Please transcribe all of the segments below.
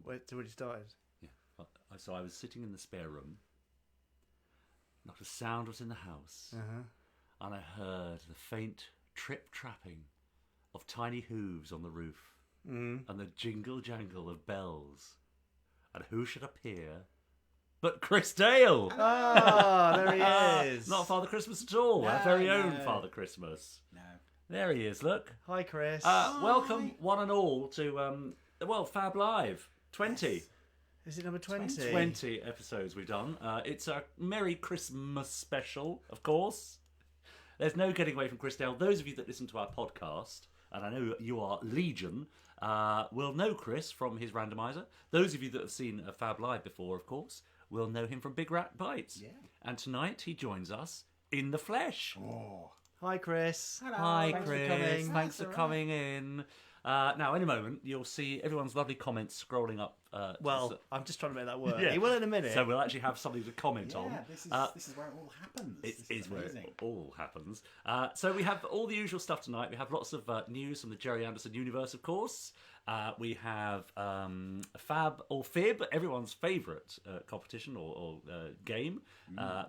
It's already started. Yeah. So I was sitting in the spare room. Not a sound was in the house. And I heard the faint trip-trapping of tiny hooves on the roof. And the jingle-jangle of bells. And who should appear but Chris Dale? Ah, there he is. Not Father Christmas at all. Our very own Father Christmas. No. There he is, look. Hi, Chris. Welcome, one and all, to FAB Live 20. Yes. Is it number 20? 20 episodes we've done. It's a Merry Christmas special, of course. There's no getting away from Chris Dale. Those of you that listen to our podcast, and I know you are legion, will know Chris from his randomizer. Those of you that have seen a FAB Live before, of course, will know him from Big Rat Bytes. Yeah. And tonight he joins us in the flesh. Oh. Hi, Chris. Hello. Hi, Thanks Chris. for coming. Thanks for coming in. Now, in a moment, you'll see everyone's lovely comments scrolling up. Well, I'm just trying to make that work. Yeah. He will in a minute. So we'll actually have something to comment on. Yeah, this is where it all happens. It is where amazing. it all happens. So we have all the usual stuff tonight. We have lots of news from the Gerry Anderson universe, of course. We have FAB or FIB, everyone's favourite competition or game.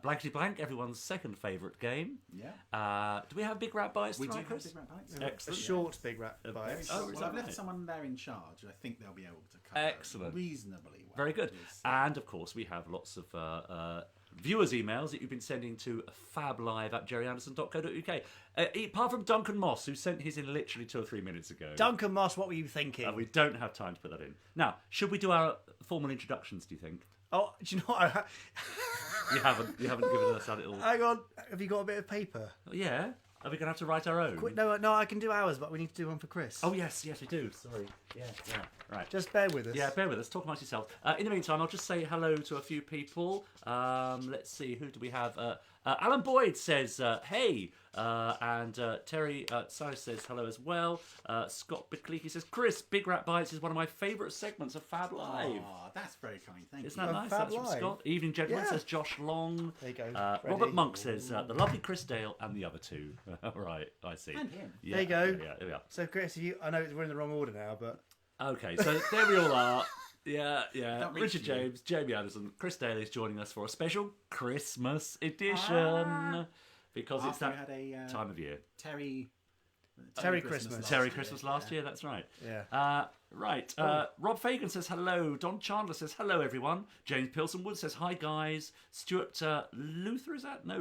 Blankety Blank, everyone's second favourite game. Yeah. Do we have Big Rat Bites We do tonight, have Chris? Big Rat Bites. a Excellent. short Big Rat Very Bites. short. Oh, is Well, that I've left right? someone there in charge. I think they'll be able to cover Excellent. reasonably well. Very good. Because, And, of course, we have lots of viewers' emails that you've been sending to fablive@gerryanderson.co.uk. Apart from Duncan Moss, who sent his in literally 2 or 3 minutes ago. Duncan Moss, what were you thinking? We don't have time to put that in. Now, should we do our formal introductions, do you think? Oh, do you know what? You haven't given us a little... Hang on. Have you got a bit of paper? Yeah? Are we going to have to write our own? Quick, no, I can do ours, but we need to do one for Chris. Oh, yes, we do. Sorry. Yeah. Right. Just bear with us. Yeah, bear with us. Talk amongst yourself. In the meantime, I'll just say hello to a few people. Let's see, who do we have? Alan Boyd says, hey. And Terry Silas says hello as well. Scott Bickley says, Chris, Big Rat Bites is one of my favourite segments of FAB Live. Oh, that's very kind. Thank Isn't you. that nice? Fab That's from Live. Scott. Evening Gentleman Yeah. says Josh Long. There you go, Robert Freddie. Monk says the lovely Chris Dale and the other two. Right, I see. And him. Yeah, There you go. Yeah, there we are. So, Chris, I know we're in the wrong order now, but Okay, so there we all are. Yeah. Don't reach Richard you. James, Jamie Anderson, Chris Dale is joining us for a special Christmas edition because it's After that we had a time of year. Terry Christmas. last Terry year. Christmas last year, that's right. yeah. Right. Rob Fagan says hello. Don Chandler says hello, everyone. James Pilson-Wood says hi, guys. Stuart Luther, is that? No,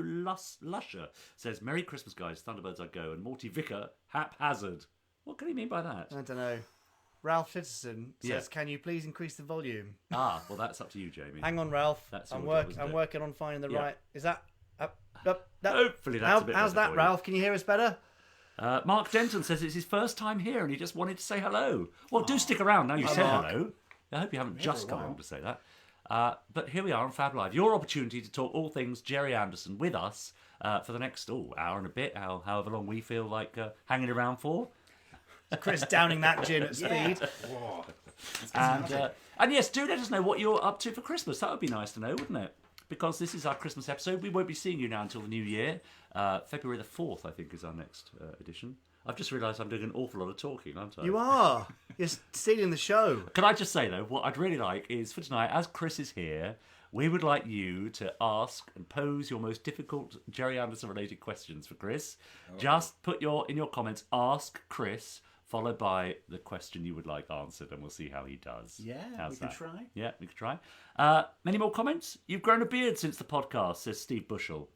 Lusher says Merry Christmas, guys. Thunderbirds I go. And Morty Vicker, haphazard. What can he mean by that? I don't know. Ralph Citizen says, Yeah. can you please increase the volume? Well, that's up to you, Jamie. Hang on, Ralph. That's I'm your job, isn't it? working on finding the Yeah. right... Is that... Hopefully that's a bit How's better that, for you. Ralph? Can you hear us better? Mark Denton says it's his first time here and he just wanted to say hello. Well, do stick around now you said Mark. hello. I hope you haven't just for a come while. on to say that. But here we are on Fab Live. Your opportunity to talk all things Gerry Anderson with us for the next hour and a bit, however long we feel like hanging around for. Chris downing that gin at speed. Whoa. And yes, do let us know what you're up to for Christmas. That would be nice to know, wouldn't it? Because this is our Christmas episode. We won't be seeing you now until the new year. February the 4th, I think, is our next edition. I've just realised I'm doing an awful lot of talking, aren't I? You are. You're stealing the show. Can I just say, though, what I'd really like is for tonight, as Chris is here, we would like you to ask and pose your most difficult Gerry Anderson-related questions for Chris. Just put in your comments, ask Chris, followed by the question you would like answered, and we'll see how he does. Yeah, How's we can that? try. Yeah, we can try. Any more comments? You've grown a beard since the podcast, says Steve Bushell.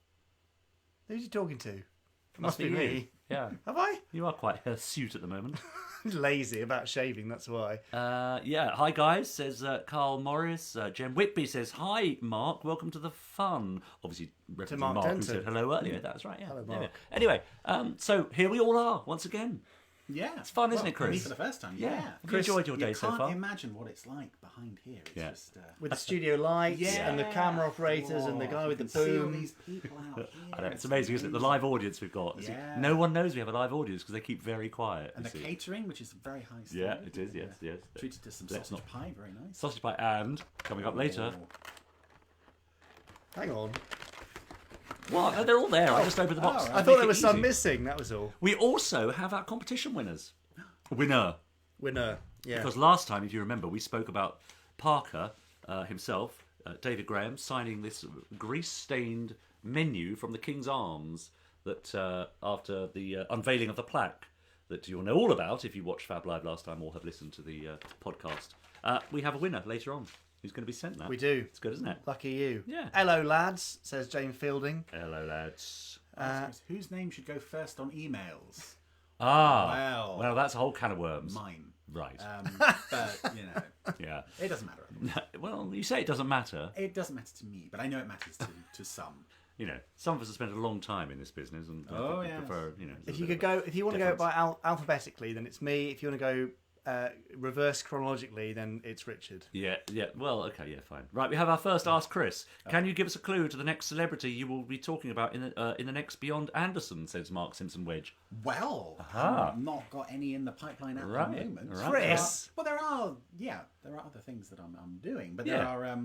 Who's you talking to? Must be you. me. Yeah. Have I? You are quite hirsute at the moment. Lazy about shaving, that's why. Yeah, hi guys, says Carl Morris. Jen Whitby says, hi Mark, welcome to the fun. Obviously, referencing Mark Mark who Denton. said hello earlier. That's right, yeah. Hello, There we Mark. are. Anyway, so here we all are, once again. Yeah. It's fun, isn't it, Chris? Me for the first time, Yeah. yeah. Have you enjoyed your day you so can't far? imagine what it's like behind here. It's Yeah. just... With the studio lights and the camera operators and the guy with the you can see all boom. these people out here. I know, it's amazing, isn't it? The live audience we've got. See, Yeah. no one knows we have a live audience because they keep very quiet. And you the see. catering, which is very high Yeah, standard. it is, yes, yes. Treated to some Let's sausage pie, very nice. Sausage pie and, coming up later. Oh. Hang on. What? No, they're all there. I just opened the box. Oh, I thought there was some missing, that was all. We also have our competition winners. Winner. Winner. Yeah. Because last time, if you remember, we spoke about Parker himself, David Graham, signing this grease-stained menu from the King's Arms that after the unveiling of the plaque that you'll know all about if you watched Fab Live last time or have listened to the podcast. We have a winner later on who's going to be sent that. We do. It's good, isn't it? Lucky you. Yeah. Hello, lads, says Jane Fielding. Hello, lads. Whose name should go first on emails? Well, that's a whole can of worms. Mine. Right. But, Yeah. it doesn't matter. Well, you say it doesn't matter. It doesn't matter to me, but I know it matters to some. Some of us have spent a long time in this business and prefer, If you want to go by alphabetically, then it's me. If you want to go reverse chronologically, then it's Richard. Yeah. Well, okay, yeah, fine. Right, we have our first Ask Chris. Can you give us a clue to the next celebrity you will be talking about in the next Beyond Anderson? Says Mark Simpson Wedge. Well, I've not got any in the pipeline at the moment. Right. Chris, There are other things that I'm doing, but there are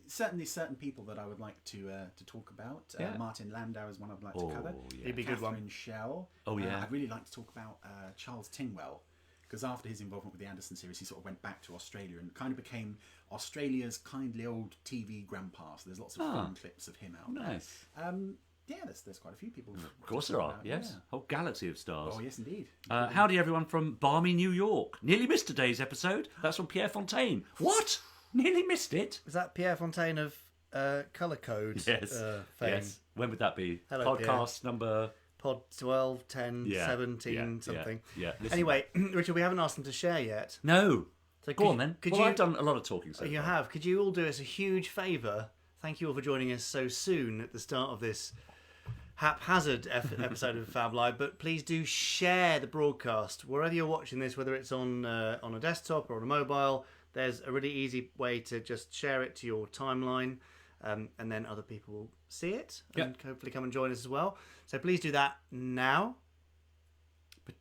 certainly certain people that I would like to talk about. Martin Landau is one I'd like to cover. Yeah. He'd be a good one. Catherine Schell. Oh, yeah. I'd really like to talk about Charles Tingwell, because after his involvement with the Anderson series, he sort of went back to Australia and kind of became Australia's kindly old TV grandpa. So there's lots of fun clips of him out there. Nice. There's quite a few people. Of course there are, yes. Whole galaxy of stars. Oh, yes, indeed. Howdy, everyone from balmy New York. Nearly missed today's episode. That's from Pierre Fontaine. What? Nearly missed it? is that Pierre Fontaine of Colour Code Yes. fame? Yes. When would that be? Hello, Podcast number... Pod 12, 10, 17, something. Yeah. Anyway, Richard, we haven't asked them to share yet. No. So Go on then. Could Well, you, I've done a lot of talking so You far. have. Could you all do us a huge favour? Thank you all for joining us so soon at the start of this haphazard episode of Fab Live. But please do share the broadcast wherever you're watching this, whether it's on a desktop or on a mobile. There's a really easy way to just share it to your timeline, and then other people will see it and hopefully come and join us as well. So please do that now.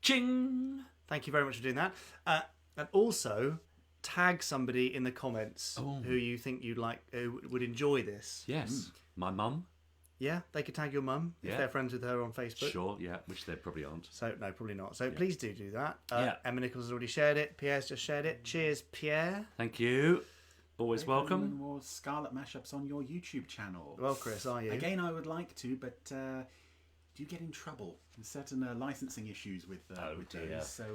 Ching! Thank you very much for doing that. And also tag somebody in the comments who you think who would enjoy this. Yes. My mum. Yeah, they could tag your mum if they're friends with her on Facebook. Sure, yeah, which they probably aren't. So, no, probably not. So please do that. Emma Nichols has already shared it. Pierre's just shared it. Cheers, Pierre. Thank you. Always welcome. More Scarlet mashups on your YouTube channel. Well, Chris, are you? Again, I would like to, but do you get in trouble? There's certain licensing issues with dear. those. So,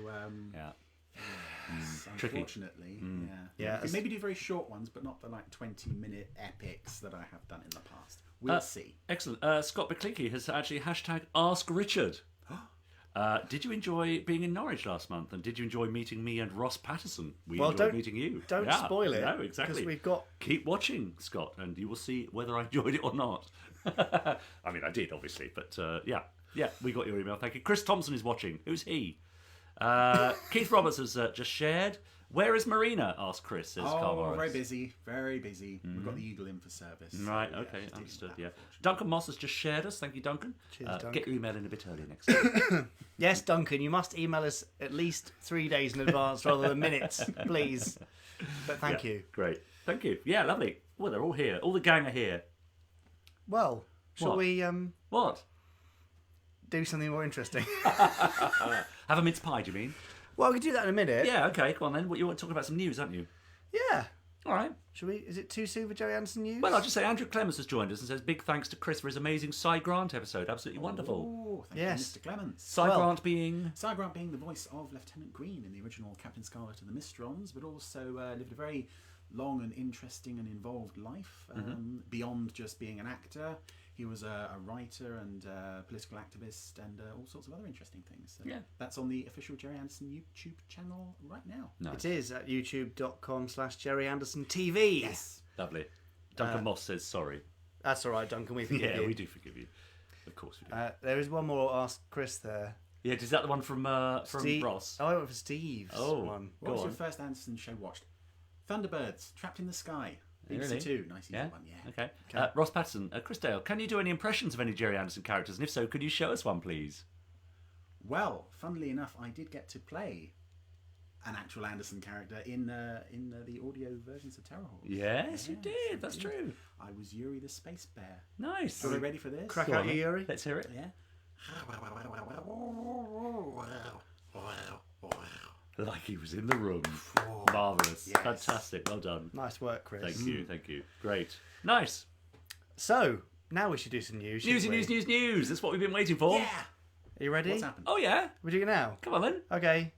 Tricky. Unfortunately, Yeah. You can maybe do very short ones, but not the 20-minute epics that I have done in the past. We'll see. Excellent. Scott Biclicki has actually hashtag Ask Richard. Did you enjoy being in Norwich last month? And did you enjoy meeting me and Ross Patterson? We enjoyed meeting you. Don't spoil it. No, exactly. Because we've got... Keep watching, Scott, and you will see whether I enjoyed it or not. I mean, I did, obviously, but yeah, we got your email. Thank you. Chris Thompson is watching. Who's he? Keith Roberts has just shared. Where is Marina? Asked Chris. Says Carl Morris. Very busy. Very busy. We've got the Eagle in for service. Right, so, okay, just understood, dealing yeah. with that, Duncan Moss has just shared us. Thank you, Duncan. Cheers, Dunk. Get your email in a bit early next time. Yes, Duncan, you must email us at least 3 days in advance rather than minutes, please. But thank you. Great. Thank you. Yeah, lovely. Well, they're all here. All the gang are here. Well, shall What? we What? do something more interesting? Have a mince pie, do you mean? Well, we can do that in a minute. Yeah, okay, come on then. You want to talk about some news, aren't you? Yeah. All right. Shall we? Is it too soon for Gerry Anderson news? Well, I'll just say Andrew Clements has joined us and says big thanks to Chris for his amazing Cy Grant episode. Absolutely wonderful. Oh, thank Yes. you, Mr. Clements. Cy Grant being... Cy Grant being the voice of Lieutenant Green in the original Captain Scarlet and the Mysterons, but also lived a very long and interesting and involved life beyond just being an actor. He was a writer and political activist and all sorts of other interesting things. So that's on the official Gerry Anderson YouTube channel right now. It is at youtube.com/Gerry Anderson TV. Yes. Lovely. Duncan Moss says sorry. That's all right, Duncan. We forgive you. Yeah, we do forgive you. Of course we do. There is one more Ask Chris there. Yeah, is that the one from Steve, Ross? Oh, I went for Steve's one. What was your first Anderson show watched? Thunderbirds, Trapped in the Sky. BBC Really? Two. Nice easy one, yeah. Okay. Ross Patterson, Chris Dale, can you do any impressions of any Gerry Anderson characters? And if so, could you show us one, please? Well, funnily enough, I did get to play an actual Anderson character in the audio versions of Terror Horse. Yes, you did. That's true. I was Yuri the Space Bear. Nice. Are we ready for this? Crack Go out on, your then. Yuri. Let's hear it. Yeah. like he was in the room. Marvellous. Yes. Fantastic. Well done. Nice work, Chris. Thank you. Great. Nice. So, now we should do some news. News. shouldn't we? News. That's what we've been waiting for. Yeah. Are you ready? What's happened? Oh, yeah. We're doing it now. Come on, then. Okay.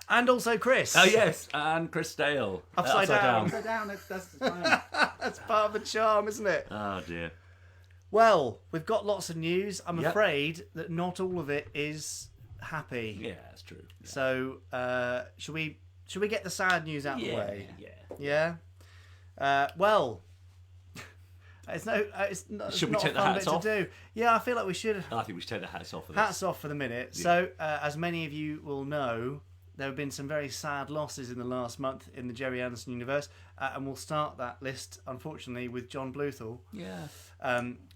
And also Chris. Oh, yes. And Chris Dale. Upside down. Upside down. That's fine. That's part of the charm, isn't it? Oh, dear. Well, we've got lots of news. I'm Yep. afraid that not all of it is happy. Yeah, that's true. Yeah. So, should we get the sad news out of the way? Yeah. Yeah. Well, it's Should we not take a the fun hats bit off? to do. Yeah, I feel like we should. I think we should take the hats off for this. Hats off for the minute. Yeah. So, as many of you will know, there have been some very sad losses in the last month in the Gerry Anderson universe, and we'll start that list, unfortunately, with John Bluthal. Yeah.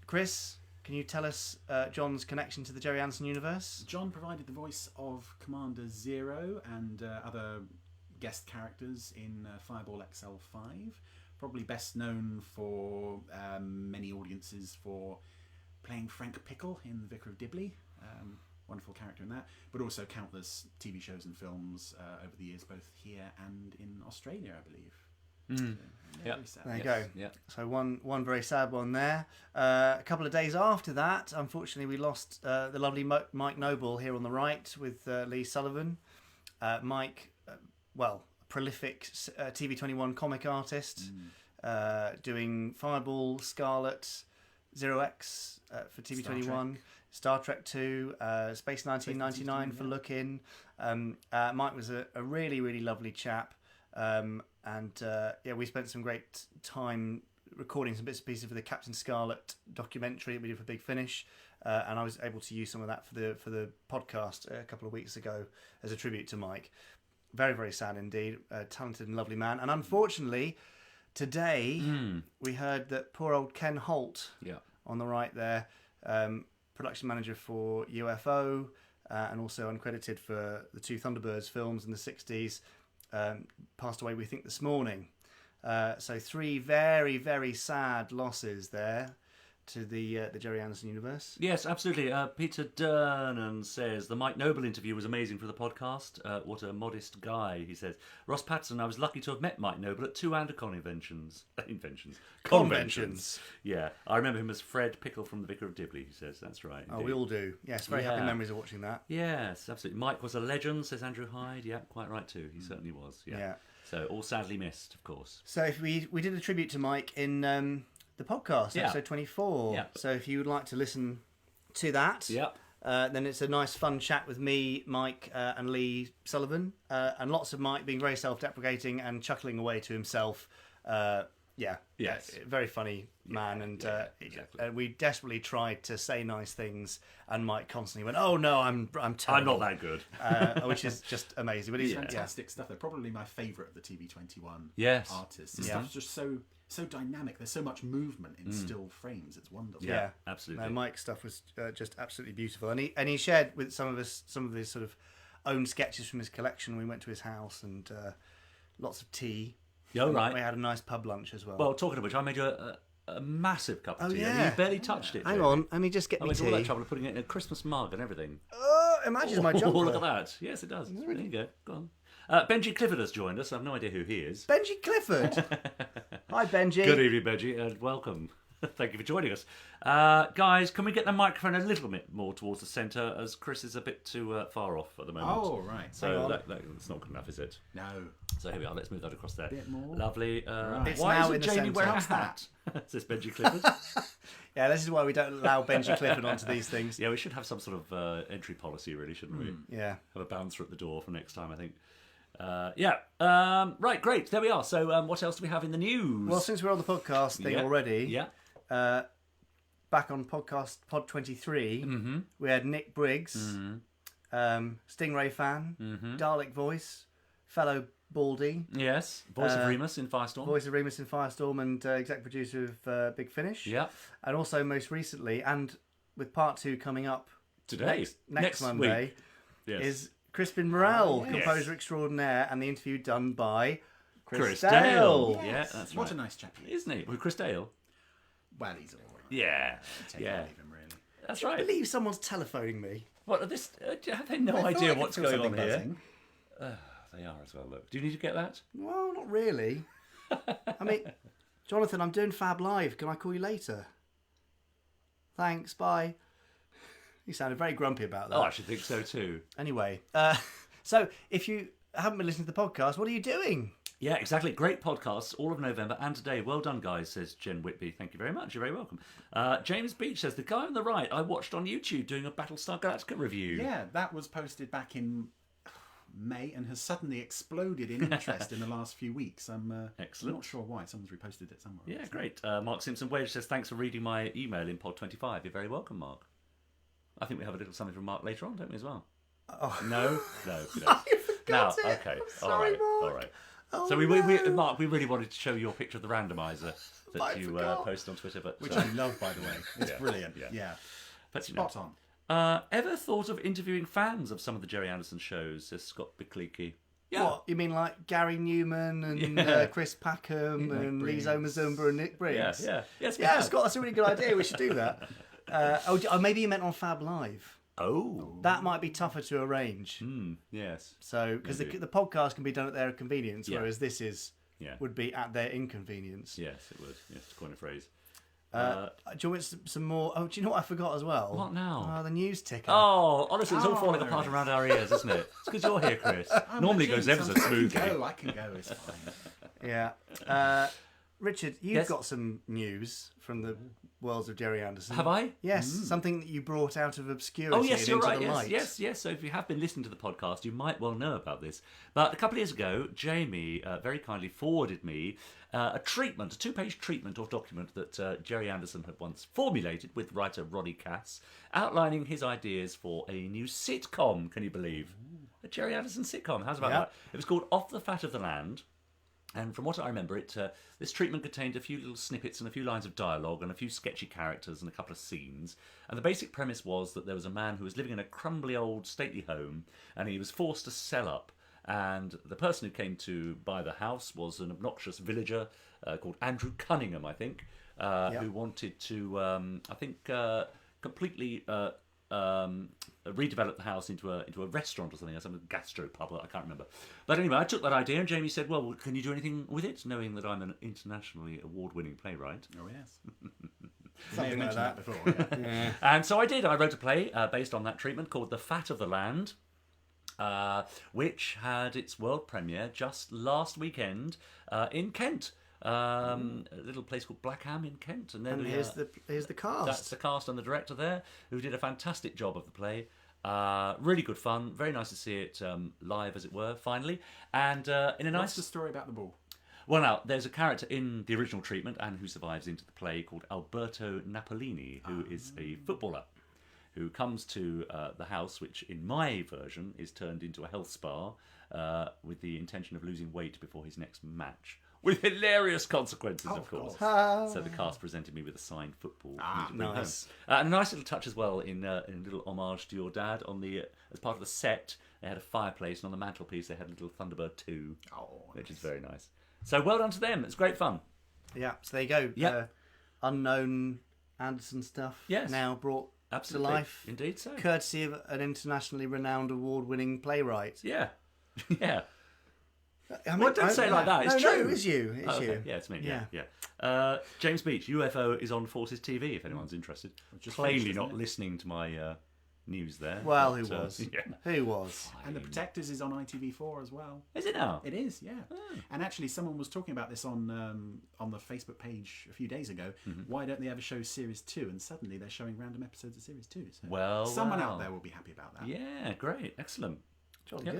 Chris, can you tell us John's connection to the Gerry Anderson universe? John provided the voice of Commander Zero and other guest characters in Fireball XL5. Probably best known for many audiences for playing Frank Pickle in The Vicar of Dibley. Wonderful character in that, but also countless TV shows and films over the years, both here and in Australia, I believe. Mm. So, Yep. very sad. There you Yes, go. yeah. So one very sad one there. A couple of days after that, unfortunately, we lost the lovely Mike Noble here on the right with Lee Sullivan. Mike, prolific TV21 comic artist, doing Fireball, Scarlet, Zero X for TV21, Star Trek 2, Space 1999 for Look In. Mike was a really, really lovely chap. We spent some great time recording some bits and pieces for the Captain Scarlet documentary that we did for Big Finish, and I was able to use some of that for the podcast a couple of weeks ago as a tribute to Mike. Very, very sad indeed. A talented and lovely man. And unfortunately, today we heard that poor old Ken Holt, on the right there, production manager for UFO, and also uncredited for the two Thunderbirds films in the 60s, passed away, we think, this morning. So 3 very, very sad losses there to the Gerry Anderson universe. Yes, absolutely. Peter Durnan says, the Mike Noble interview was amazing for the podcast. What a modest guy, he says. Ross Patterson, I was lucky to have met Mike Noble at 2 Andacon conventions. Yeah, I remember him as Fred Pickle from The Vicar of Dibley, he says. That's right. Oh, we all do. Yes, very happy memories of watching that. Yes, absolutely. Mike was a legend, says Andrew Hyde. Yeah, quite right too. He certainly was. Yeah. So, all sadly missed, of course. So if we did a tribute to Mike in the podcast, episode 24. Yeah. So if you would like to listen to that, then it's a nice fun chat with me, Mike, and Lee Sullivan, and lots of Mike being very self-deprecating and chuckling away to himself. Yes. Very funny man, and exactly. We desperately tried to say nice things, and Mike constantly went, "Oh no, I'm terrible. I'm not that good," which is just amazing. But he's Fantastic stuff. They're probably my favourite of the TV21 artists. The Mm-hmm. stuff's just so dynamic. There's so much movement in still frames. It's wonderful. Yeah, absolutely. No, Mike's stuff was just absolutely beautiful, and he shared with some of his sort of own sketches from his collection. We went to his house and lots of tea. Oh, right. We had a nice pub lunch as well. Well, talking of which, I made you a massive cup of tea. Yeah. You barely touched it. Hang on, let me just get I me went tea. to all that trouble of putting it in a Christmas mug and everything. Oh, it matches my jumper. Oh, look at that. Yes, it does. There you go. Go on. Benji Clifford has joined us. I have no idea who he is. Benji Clifford. Hi, Benji. Good evening, Benji, and welcome. Thank you for joining us. Guys, can we get the microphone a little bit more towards the centre, as Chris is a bit too far off at the moment. Oh, right. So that's not good enough, is it? No. So here we are. Let's move that across there. Bit more. Lovely. It's Why now isn't in the Jamie centre. wearing a How's hat? Says Benji Clifford. Yeah, this is why we don't allow Benji Clifford onto these things. Yeah, we should have some sort of entry policy, really, shouldn't we? Yeah. Have a bouncer at the door for next time, I think. Right, great. There we are. So what else do we have in the news? Well, since we're on the podcast thing already, back on Pod 23, we had Nick Briggs, Stingray fan, Dalek voice, fellow Baldy. Yes, voice of Remus in Firestorm. Voice of Remus in Firestorm and exec producer of Big Finish. Yeah. And also most recently, and with part 2 coming up Today. next Monday, week. Yes. is Crispin Morel, yes. composer extraordinaire, and the interview done by Chris Dale. Dale. Yes. Yeah, that's What right. a nice chap he is. Isn't he? Well, Chris Dale. Well, he's all right. Yeah. Take Yeah. or leave him, really. That's I right. believe someone's telephoning me. What, this, have they no I thought idea I could what's feel going on something here? buzzing. They are as well, look. Do you need to get that? Well, not really. I mean, Jonathan, I'm doing Fab Live. Can I call you later? Thanks, bye. You sounded very grumpy about that. Oh, I should think so too. Anyway, so if you haven't been listening to the podcast, what are you doing? Yeah, exactly. Great podcasts all of November and today. Well done, guys, says Jen Whitby. Thank you very much. You're very welcome. James Beach says, the guy on the right I watched on YouTube doing a Battlestar Galactica review. Yeah, that was posted back in May and has suddenly exploded in interest in the last few weeks. Excellent. I'm not sure why. Someone's reposted it somewhere. Yeah, great. Mark Simpson Wage says, thanks for reading my email in Pod 25. You're very welcome, Mark. I think we have a little something from Mark later on, don't we, as well? Oh. No, we don't. I forgot No, it. okay. I'm sorry, Mark. All right. Oh, So we, no. Mark, we really wanted to show your picture of the randomizer that I you forgot. posted on Twitter, but Which I love, by the way. It's Yeah, brilliant. yeah. Yeah. but you know. Spot on. Ever thought of interviewing fans of some of the Gerry Anderson shows? Says Scott Bickleke. Yeah. What, you mean like Gary Newman and Yeah. Chris Packham and Lee Briggs. Zomazumba and Nick Briggs? Yeah. Yes, we Yeah, have. Scott, that's a really good idea. We should do that. Oh, maybe you meant on Fab Live. Oh. That might be tougher to arrange. Yes. So, because Maybe. the podcast can be done at their convenience, Yeah. whereas this is Yeah. would be at their inconvenience. Yes, it would. Yes, to coin a phrase. Do you want some more? Oh, do you know what I forgot as well? What now? Oh, the news ticker. Oh, honestly, it's all falling there apart it is. around our ears, isn't it? It's because you're here, Chris. Normally it goes ever so smoothly. I can go. It's fine. Yeah. Richard, you've Yes? got some news from the worlds of Gerry Anderson. Have I? Yes, something that you brought out of obscurity Oh, yes, and you're into right. the Yes, light. yes. So if you have been listening to the podcast, you might well know about this. But a couple of years ago, Jamie very kindly forwarded me a two-page treatment or document that Gerry Anderson had once formulated with writer Roddy Cass, outlining his ideas for a new sitcom, can you believe? A Gerry Anderson sitcom. How's about Yeah. that? It was called Off the Fat of the Land. And from what I remember, this treatment contained a few little snippets and a few lines of dialogue and a few sketchy characters and a couple of scenes. And the basic premise was that there was a man who was living in a crumbly old stately home and he was forced to sell up. And the person who came to buy the house was an obnoxious villager called Andrew Cunningham, I think, who wanted to, completely redevelop the house into a restaurant or something, or some gastropub, I can't remember. But anyway, I took that idea and Jamie said, well, can you do anything with it, knowing that I'm an internationally award-winning playwright? Oh, yes. Something like that. before. Yeah. And so I did. I wrote a play based on that treatment called The Fat of the Land, which had its world premiere just last weekend in Kent. A little place called Blackham in Kent, and then And here's the cast. That's the cast and the director there, who did a fantastic job of the play. Really good fun. Very nice to see it live, as it were, finally. And in a nice. What's the story about the ball? Well, now there's a character in the original treatment and who survives into the play called Alberto Napolini, who is a footballer who comes to the house, which in my version is turned into a health spa with the intention of losing weight before his next match. With hilarious consequences, of course. So the cast presented me with a signed football. for me to bring nice. home. And a nice little touch as well in a little homage to your dad. On the as part of the set, they had a fireplace, and on the mantelpiece they had a little Thunderbird 2, which is very nice. So well done to them. It's great fun. Yeah, so there you go. Yep. Unknown Anderson stuff. Yes. Now brought Absolutely. to life. Indeed so. Courtesy of an internationally renowned award-winning playwright. Yeah. Yeah. I mean, Well, don't say it like that. It's no, true. No, it's you. It's Oh, okay. you. Yeah, it's me. Yeah. James Beach, UFO is on Forces TV, if anyone's interested. Just Plainly finished, not isn't it? listening to my news there. Well, but, who was? Yeah. Who was? And The Protectors is on ITV4 as well. Is it now? It is, yeah. And actually, someone was talking about this on the Facebook page a few days ago. Why don't they ever show Series 2? And suddenly they're showing random episodes of Series 2. So Well, someone well. out there will be happy about that. Yeah, great. Excellent. Jolly Yep.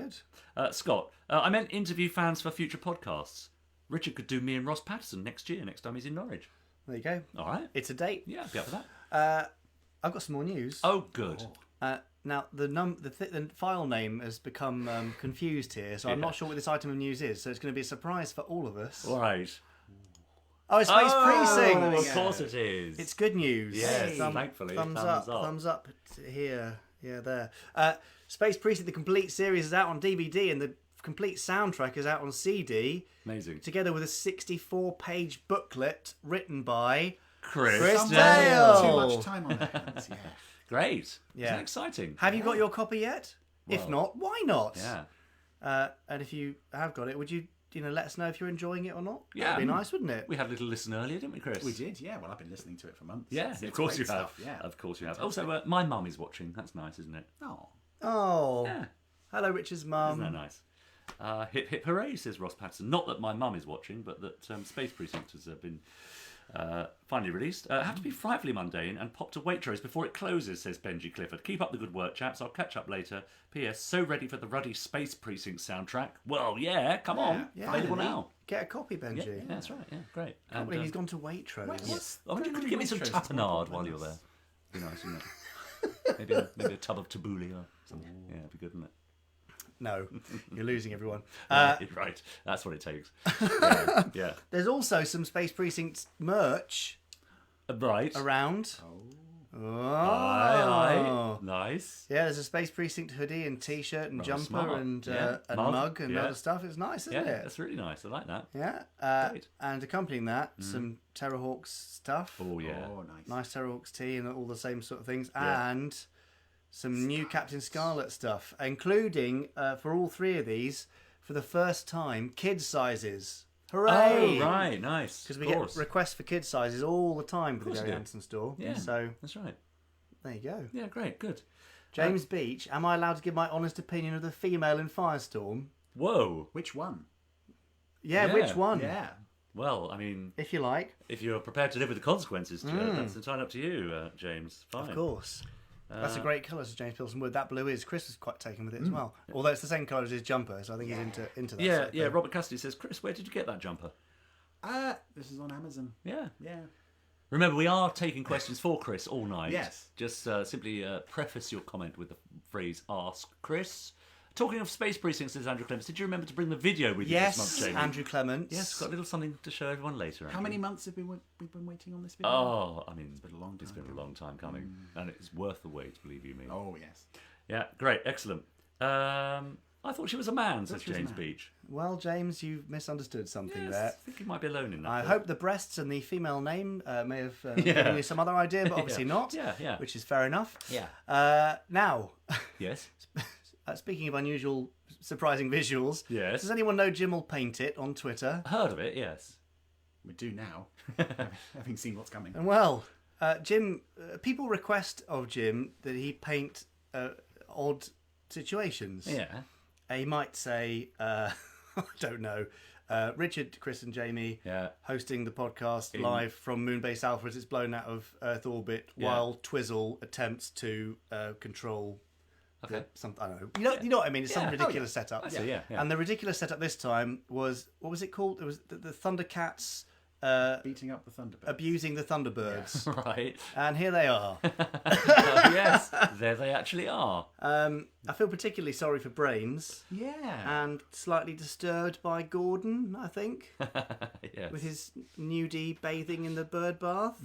good. Scott, I meant interview fans for future podcasts. Richard could do me and Ross Patterson next year, next time he's in Norwich. There you go. All right. It's a date. Yeah, I'd be up for that. I've got some more news. Oh, good. Now the file name has become confused here, so I'm Yeah. not sure what this item of news is. So it's going to be a surprise for all of us. All right. Oh, it's Space Precinct. Of course it is. It's good news. Yes, thankfully. Thumbs Thumbs up. up. Thumbs up here. Yeah, there. Space Precinct, the complete series, is out on DVD, and the complete soundtrack is out on CD, Amazing. together with a 64-page booklet written by Chris Dale. Too much time on their hands, yeah. Great. Yeah. Isn't that exciting? Have you got your copy yet? If Well, not, why not? Yeah. And if you have got it, would you let us know if you're enjoying it or not? Yeah. That'd be nice, wouldn't it? We had a little listen earlier, didn't we, Chris? We did, yeah. Well, I've been listening to it for months. Yeah, It's of course you great have. stuff, yeah. Of course you have. Also, my mum is watching. That's nice, isn't it? Oh. Oh. Yeah. Hello, Richard's mum. Isn't that nice? Hip hip hooray, says Ross Patterson. Not that my mum is watching, but that Space Precinct has been finally released. Have to be frightfully mundane and pop to Waitrose before it closes, says Benji Clifford. Keep up the good work, chaps. I'll catch up later. P.S. So ready for the ruddy Space Precinct soundtrack. Well, yeah, come on. Yeah. Available now. Get a copy, Benji. Yeah, that's right. Yeah, great. Can't believe he's gone to Waitrose. I wonder if you could give me some Waitrose tapenade to while you're there. Be nice, wouldn't it? maybe a tub of tabbouleh or something. Yeah, it'd be good, wouldn't it? No, you're losing everyone. Right, that's what it takes. Yeah. There's also some Space Precinct merch Right. around. Oh. Aye. Nice. Yeah, there's a Space Precinct hoodie and T-shirt and Rather jumper smart. and Yeah. mug and Yeah. other stuff. It's nice, isn't Yeah, it? that's really nice. I like that. Yeah. Great. And accompanying that, some Terrorhawks stuff. Oh, yeah. Oh, nice. Nice Terrorhawks tee and all the same sort of things. Yeah. And some new Captain Scarlet stuff, including, for all three of these, for the first time, kids sizes. Hooray! Oh, right. Nice. Because we Of get course. requests for kids sizes all the time for the course Gerry we do. Anderson store. Yeah. So That's right. there you go. Yeah, great. Good. James Beach, am I allowed to give my honest opinion of the female in Firestorm? Whoa. Which one? Yeah, Yeah. which one? Yeah. Well, I mean, If you like. if you're prepared to live with the consequences, that's entirely up to you, James. Fine. Of course. That's a great colour, says James Pilson Wood. That blue is. Chris was quite taken with it as well. Although it's the same colour as his jumper, so I think he's into that. Yeah, sort of yeah. thing. Robert Cassidy says, Chris, where did you get that jumper? This is on Amazon. Yeah. Yeah. Remember, we are taking questions for Chris all night. Yes. Just simply preface your comment with the phrase "Ask Chris." Talking of Space Precinct, says Andrew Clements, did you remember to bring the video with you this month, Yes, Jamie? Andrew Clements. Yes, got a little something to show everyone later. How Andrew. many months have we've been waiting on this video? Oh, I mean, it's been a long It's time been a long time coming, and it's worth the wait, believe you me. Oh, yes. Yeah, great, excellent. I thought she was a man, says she was a James man. Beach. Well, James, you've misunderstood something Yes, there. I think you might be alone in that. I though. hope the breasts and the female name may have given you some other idea, but obviously not. Yeah, yeah. Which is fair enough. Yeah. Now, Yes. speaking of unusual, surprising visuals, Yes. does anyone know Jim will paint it on Twitter? Heard of it? Yes. We do now, having seen what's coming. And well, Jim, people request of Jim that he paint odd situations. Yeah. He might say, I don't know, Richard, Chris and Jamie Yeah. hosting the podcast live from Moonbase Alpha as it's blown out of Earth orbit while Twizzle attempts to control Okay. something. I don't know. You know what I mean? It's some Yeah. ridiculous setup. I see, yeah. And the ridiculous setup this time was, what was it called? It was the Thundercats Beating up the Thunderbirds. abusing the Thunderbirds. Right. And here they are. Oh, yes. There they actually are. I feel particularly sorry for Brains Yeah. and slightly disturbed by Gordon, I think. Yes. With his nudie bathing in the bird bath.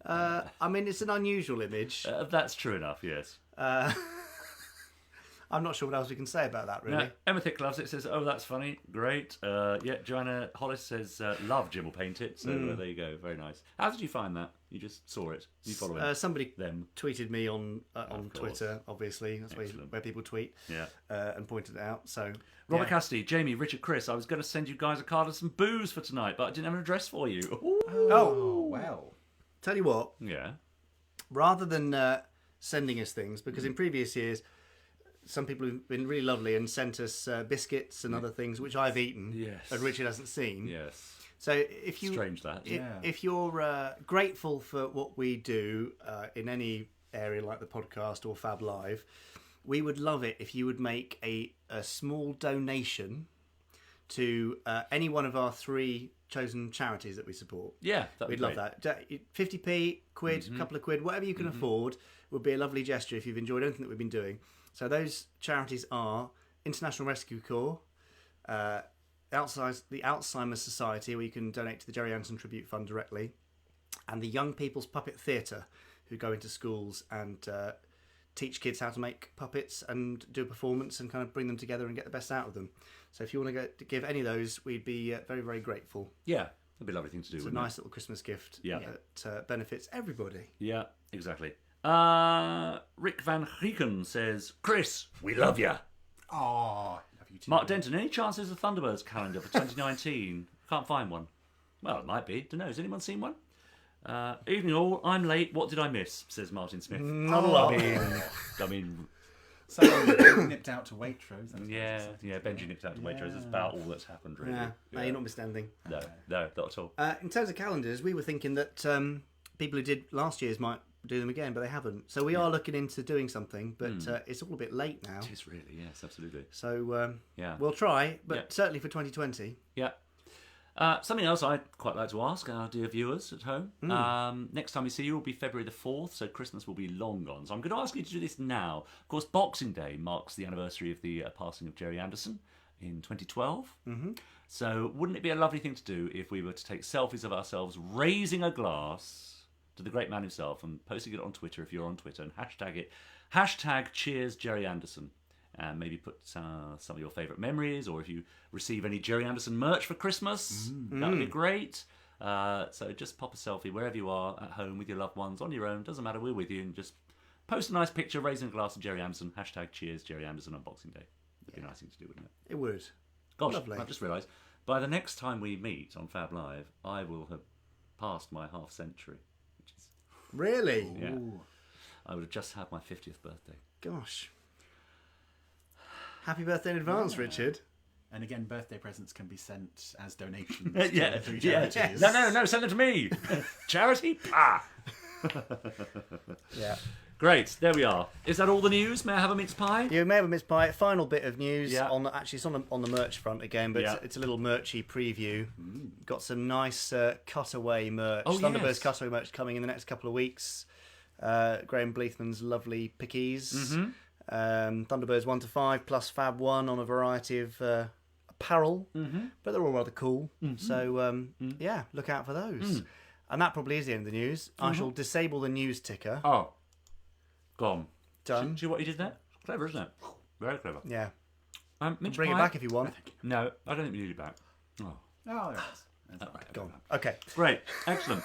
I mean, it's an unusual image. That's true enough, yes. I'm not sure what else we can say about that, really. Now, Emma Thick loves it, says, oh, that's funny, great. Yeah, Joanna Hollis says, love Jim will paint it. So there you go, very nice. How did you find that? You just saw it? You follow him? Somebody Them? tweeted me on course. Twitter, obviously. That's Excellent. where people tweet. Yeah. And pointed it out. So Robert yeah. Cassidy, Jamie, Richard, Chris, I was going to send you guys a card of some booze for tonight, but I didn't have an address for you. Ooh. Oh, well. Tell you what, Yeah. rather than sending us things, because in previous years, some people have been really lovely and sent us biscuits and other things, which I've eaten, Yes. and Richard hasn't seen. Yes. So if you Strange that. if you're grateful for what we do in any area like the podcast or Fab Live, we would love it if you would make a small donation to any one of our three chosen charities that we support. Yeah, that'd We'd be love great. that. 50p, quid, a couple of quid, whatever you can afford would be a lovely gesture if you've enjoyed anything that we've been doing. So those charities are International Rescue Corps, the Alzheimer's Society, where you can donate to the Gerry Anderson Tribute Fund directly, and the Young People's Puppet Theatre, who go into schools and teach kids how to make puppets and do a performance and kind of bring them together and get the best out of them. So if you want to give any of those, we'd be very, very grateful. Yeah, that'd be a lovely thing to do. It's a nice little Christmas gift that benefits everybody. Yeah, exactly. Rick Van Grieken says, Chris, we love you. Oh, love you too. Mark Denton, any chances of Thunderbirds calendar for 2019? Can't find one. Well, it might be. Don't know. Has anyone seen one? Evening all. I'm late. What did I miss? Says Martin Smith. Not a lot. I mean, So nipped out to Waitrose. yeah. Benji nipped out to Waitrose. It's about all that's happened, really. Yeah, no, you're not missed anything. No, not at all. In terms of calendars, we were thinking that people who did last year's might do them again, but they haven't. So we are looking into doing something, but it's all a bit late now. It is really, yes, absolutely. So we'll try, but Yeah. certainly for 2020. Yeah. Something else I'd quite like to ask our dear viewers at home. Next time we see you will be February the 4th, so Christmas will be long gone. So I'm going to ask you to do this now. Of course, Boxing Day marks the anniversary of the passing of Gerry Anderson in 2012. So wouldn't it be a lovely thing to do if we were to take selfies of ourselves raising a glass to the great man himself and posting it on Twitter if you're on Twitter and hashtag it, Cheers Gerry Anderson. And maybe put some of your favourite memories, or if you receive any Gerry Anderson merch for Christmas, that would be great. So just pop a selfie wherever you are, at home with your loved ones, on your own, doesn't matter, we're with you, and just post a nice picture raising a glass of Gerry Anderson, hashtag Cheers Gerry Anderson on Boxing Day. That'd be a nice thing to do, wouldn't it? It would. Gosh, Lovely. I've just realised, by the next time we meet on Fab Live, I will have passed my half century, which is... Really? Yeah. Ooh. I would have just had my 50th birthday. Gosh. Happy birthday in advance, Richard. And again, birthday presents can be sent as donations through Yeah. charities. No, send them to me. Charity? Ah. Yeah. Great, there we are. Is that all the news? May I have a mince pie? You may have a missed by it. Final bit of news Yeah. it's on the merch front again, but Yeah. it's a little merchy preview. Got some nice cutaway merch. Oh, Thunderbirds yes. cutaway merch coming in the next couple of weeks. Graham Bleethman's lovely pickies. Thunderbirds 1 to 5 plus Fab 1 on a variety of apparel, but they're all rather cool. So yeah, look out for those. And that probably is the end of the news. I shall disable the news ticker. Oh, gone. Done. See what you did there? Clever, isn't it? Very clever. Yeah. Mince Bring it pie? back if you want. No, I don't think we need it back. Oh, Oh, there it is. That's right. Go on. Okay. Great, excellent,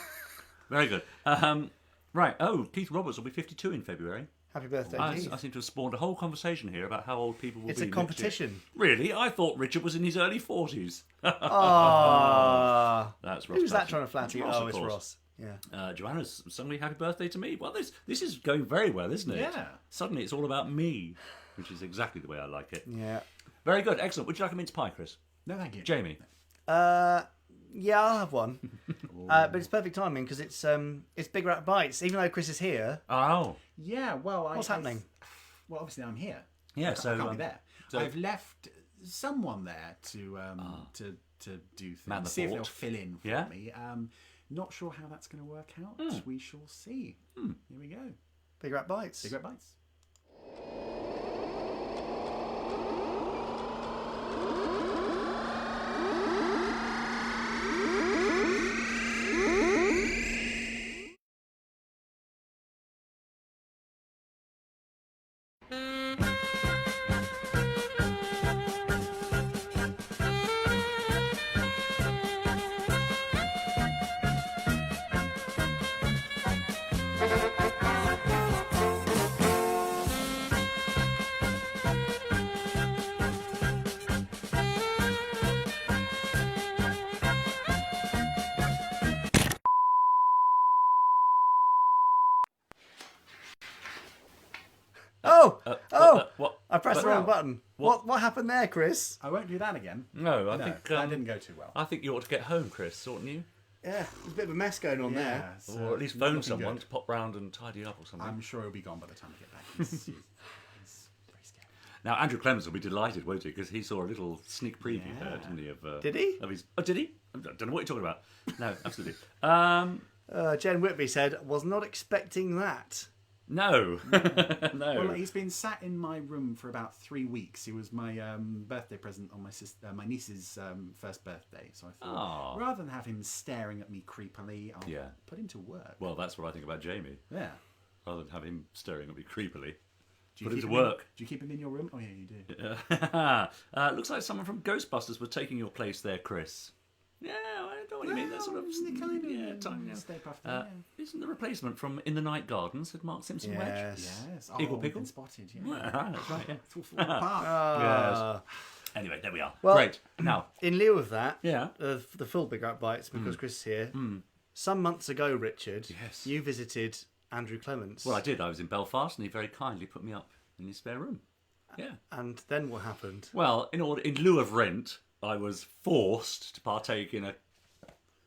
very good. Right. Oh, Keith Roberts will be 52 in February. Happy birthday, I Keith. seem to have spawned a whole conversation here about how old people will It's be. a next year. competition. Really? I thought Richard was in his early 40s. Ah. That's Ross. Who's that Patton. trying to flatter you? Ross, Oh, of it's course. Ross. Yeah. Joanna's sung me happy birthday to me. Well, this is going very well, isn't it? Yeah. Suddenly it's all about me, which is exactly the way I like it. Yeah. Very good, excellent. Would you like a mince pie, Chris? No, thank you. Jamie? Yeah, I'll have one. But it's perfect timing because it's Big Rat Bytes. Even though Chris is here, Oh. Yeah, well, what's happening? Well, obviously I'm here. Yeah, I so... can't be there. so- I've left someone there to do things. Man the See if fort. they'll fill in for Yeah? me. Not sure how that's going to work out. We shall see. Here we go. Big Rat Bytes. Cigarette bites. What? I pressed the But- wrong button. What happened there, Chris? I won't do that again. No, I No, think... that didn't go too well. I think you ought to get home, Chris, oughtn't you? Yeah, there's a bit of a mess going on there. it's, Or at least not phone looking someone good. to pop round and tidy up or something. I'm sure he'll be gone by the time we get back. He's very scared. Now, Andrew Clemens will be delighted, won't he? Because he saw a little sneak preview there, didn't he? Did he? Of his... Oh, did he? I don't know what you're talking about. No, absolutely. Jen Whitby said, was not expecting that. No. No. Well, he's been sat in my room for about 3 weeks. He was my birthday present on my niece's first birthday. So I thought, rather than have him staring at me creepily, I'll put him to work. Well, that's what I think about Jamie. Yeah. Rather than have him staring at me creepily. Put him to work. Do you keep him in your room? Oh, yeah, you do. Looks like someone from Ghostbusters were taking your place there, Chris. Yeah, I don't know what you mean. That's sort of Stay puffed. Isn't the replacement from In the Night Garden? Said Mark Simpson. Yes. Yes. Eagle Pickle? Been spotted. Yeah. That's right. Yeah. It's all falling apart. Yes. Anyway, there we are. Well, Great. Now, in lieu of that, yeah. of the full Big Rat Bytes, because Chris is here, some months ago, Richard, Yes. you visited Andrew Clements. Well, I did. I was in Belfast, and he very kindly put me up in his spare room. Yeah. And then what happened? Well, in lieu of rent, I was forced to partake in a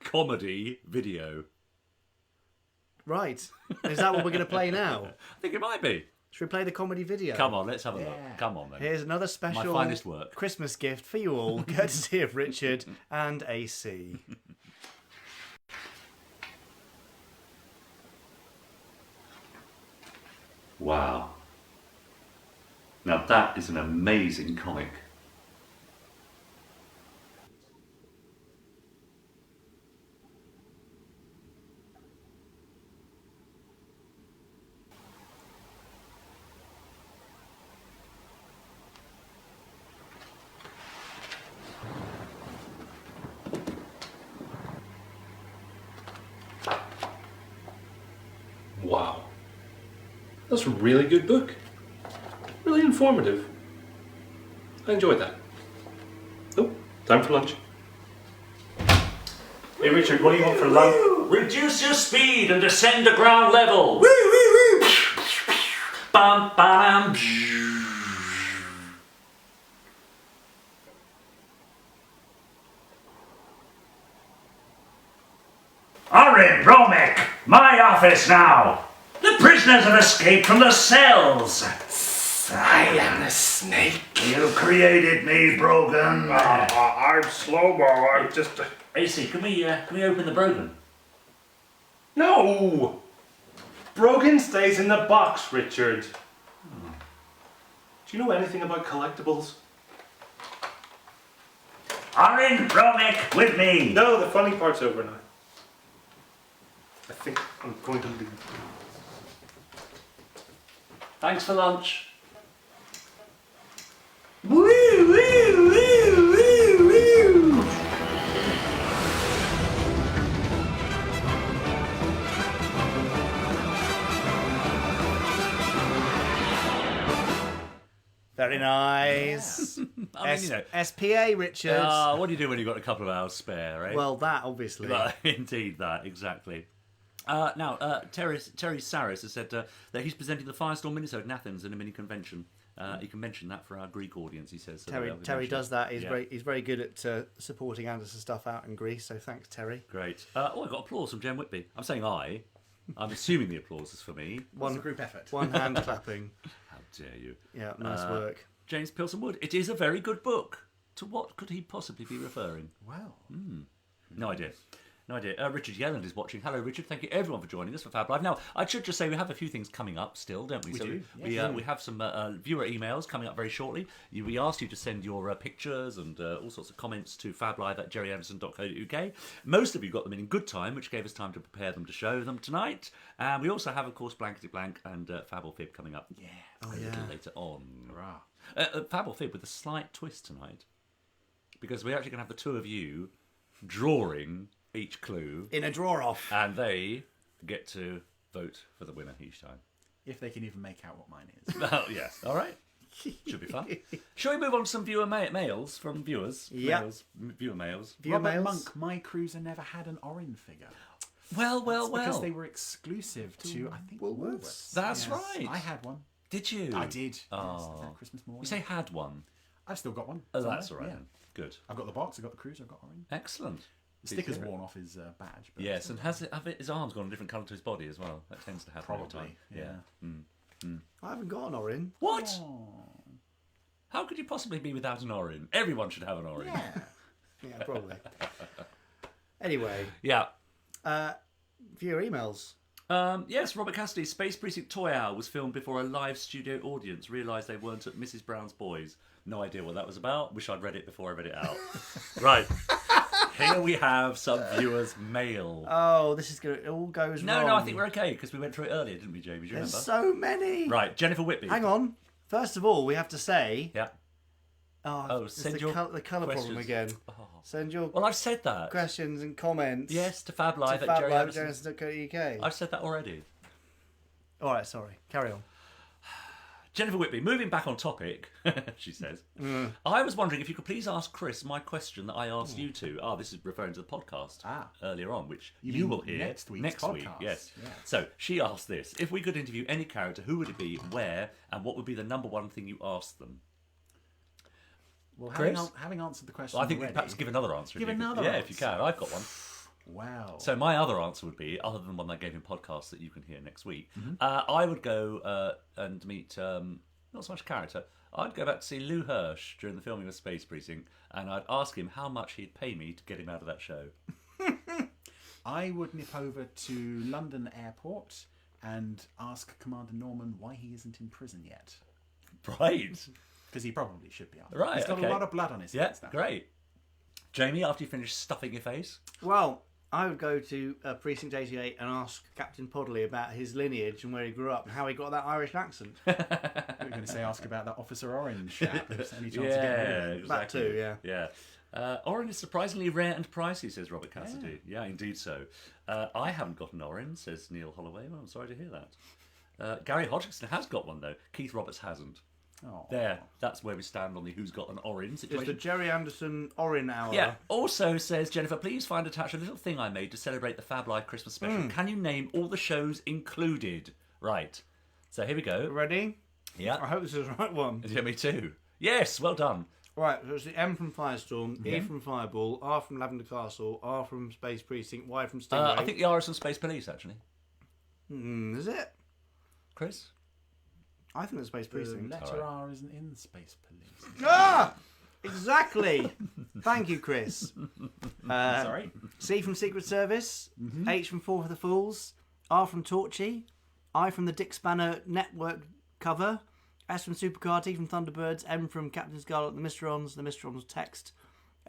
comedy video. Right. Is that what we're going to play now? I think it might be. Should we play the comedy video? Come on, let's have a look. Come on, then. Here's another special My finest work. Christmas gift for you all, courtesy of Richard and AC. Wow. Now that is an amazing comic. Wow. That's a really good book. Really informative. I enjoyed that. Oh, time for lunch. Hey Richard, what do you want for lunch? Reduce your speed and descend to ground level. Bam, bam. Orin, Romek, my office now. The prisoners have escaped from the cells. I am a snake. You created me, Brogan. I'm Slow-Mo. I'm just... AC, can we open the Brogan? No! Brogan stays in the box, Richard. Do you know anything about collectibles? Orin, Romek, with me. No, the funny part's over now. I think I'm going to leave. Thanks for lunch. Woo, woo, woo, woo, woo. Very nice. I mean, you know. SPA, Richard. What do you do when you've got a couple of hours spare, eh? Well, that, obviously. Indeed, that, exactly. Now, Terry Saris has said that he's presenting the Firestorm minisode in Athens in a mini convention. He can mention that for our Greek audience, he says. So Terry does that. He's very good at supporting Anderson stuff out in Greece, so thanks, Terry. Great. I got applause from Jen Whitby. I'm saying I'm assuming the applause is for me. It's a group effort. One hand clapping. How dare you. Yeah, nice work. James Pilson Wood. It is a very good book. To what could he possibly be referring? Well. No idea. Richard Yelland is watching. Hello, Richard. Thank you, everyone, for joining us for Fab Live. Now, I should just say we have a few things coming up still, don't we? We do. We have some viewer emails coming up very shortly. We asked you to send your pictures and all sorts of comments to fablive@gerryanderson.co.uk. Most of you got them in good time, which gave us time to prepare them to show them tonight. And we also have, of course, Blankety Blank and Fab or Fib coming up a little later on. Hurrah. Fab or Fib with a slight twist tonight, because we're actually going to have the two of you drawing each clue In a draw-off. and they get to vote for the winner each time. If they can even make out what mine is. Oh, yes. All right. Should be fun. Shall we move on to some viewer mails from viewers? Yeah. Viewer mails. Viewer Robert mails. Monk, my cruiser never had an Orin figure. Well. Because they were exclusive to, I think, Woolworths. That's right. I had one. Did you? I did. Oh. Yes, that Christmas morning. You say had one. I've still got one. Oh, somewhere, that's all right yeah. then. Good. I've got the box, I've got the cruiser, I've got Orin. Excellent. The sticker's worn off his badge. But Yes, and have his arms gone a different colour to his body as well? That tends to happen all the time. Probably, yeah. I haven't got an Orin. What? How could you possibly be without an Orin? Everyone should have an Orin. Yeah. Yeah, probably. Anyway, Yeah. viewer emails. Yes, Robert Cassidy, Space Precinct Toy Hour was filmed before a live studio audience realised they weren't at Mrs. Brown's Boys. No idea what that was about. Wish I'd read it before I read it out. Right. Here we have some viewers' mail. Oh, this is good. It all goes wrong. No, I think we're okay because we went through it earlier, didn't we, Jamie? Do you There's remember? so many. Right, Jennifer Whitby. Hang on. First of all, we have to say. Yeah. Oh, send it's your the colour problem questions. again. Oh. Send your Well, I've said that. questions and comments. Yes, to FabLive to at Gerry FabLive Anderson. @JerryAnderson.co.uk. I've said that already. All right, sorry. Carry on. Jennifer Whitby, moving back on topic, she says, I was wondering if you could please ask Chris my question that I asked you to. This is referring to the podcast earlier on, which you mean will hear next week. Yes. Yeah. So she asked this. If we could interview any character, who would it be, where, and what would be the number one thing you asked them? Well, Chris? having answered the question Well, I think already, perhaps give another answer. Give if you another could. Yeah, if you answer. can. I've got one. Wow. So my other answer would be, other than the one I gave in podcast that you can hear next week, I would go and meet, not so much character, I'd go back to see Lou Hirsch during the filming of Space Precinct, and I'd ask him how much he'd pay me to get him out of that show. I would nip over to London Airport and ask Commander Norman why he isn't in prison yet. Right. Because he probably should be. Right, He's got okay. a lot of blood on his Yeah, hands now. great. Jamie, after you finish stuffing your face? Well, I would go to Precinct 88 and ask Captain Podley about his lineage and where he grew up and how he got that Irish accent. You're going to say ask about that Officer Orange chap. If there's any chance of getting rid of Yeah, him. exactly. That too, yeah. Yeah. Orange is surprisingly rare and pricey, says Robert Cassidy. Yeah, indeed so. I haven't got an orange, says Neil Holloway. Well, I'm sorry to hear that. Gary Hodgson has got one, though. Keith Roberts hasn't. Oh. There, that's where we stand on the who's got an orange It's situation. the Gerry Anderson Orin Hour. Yeah. Also says Jennifer, please find attached a little thing I made to celebrate the Fab Live Christmas special. Can you name all the shows included? Right. So here we go. Ready? I Yeah. hope this is the right one. Yeah, me too. Yes, well done. Right, so it's the M from Firestorm, E from Fireball, R from Lavender Castle, R from Space Precinct, Y from Stingray. I think the R is from Space Police, actually. Is it? Chris? I think the Space The Precinct. letter R isn't in Space Police. Ah! Exactly! Thank you, Chris. Sorry. C from Secret Service, H from Four for the Fools, R from Torchy, I from the Dick Spanner Network cover, S from Supercar, T from Thunderbirds, M from Captain Scarlet, the Mysterons text,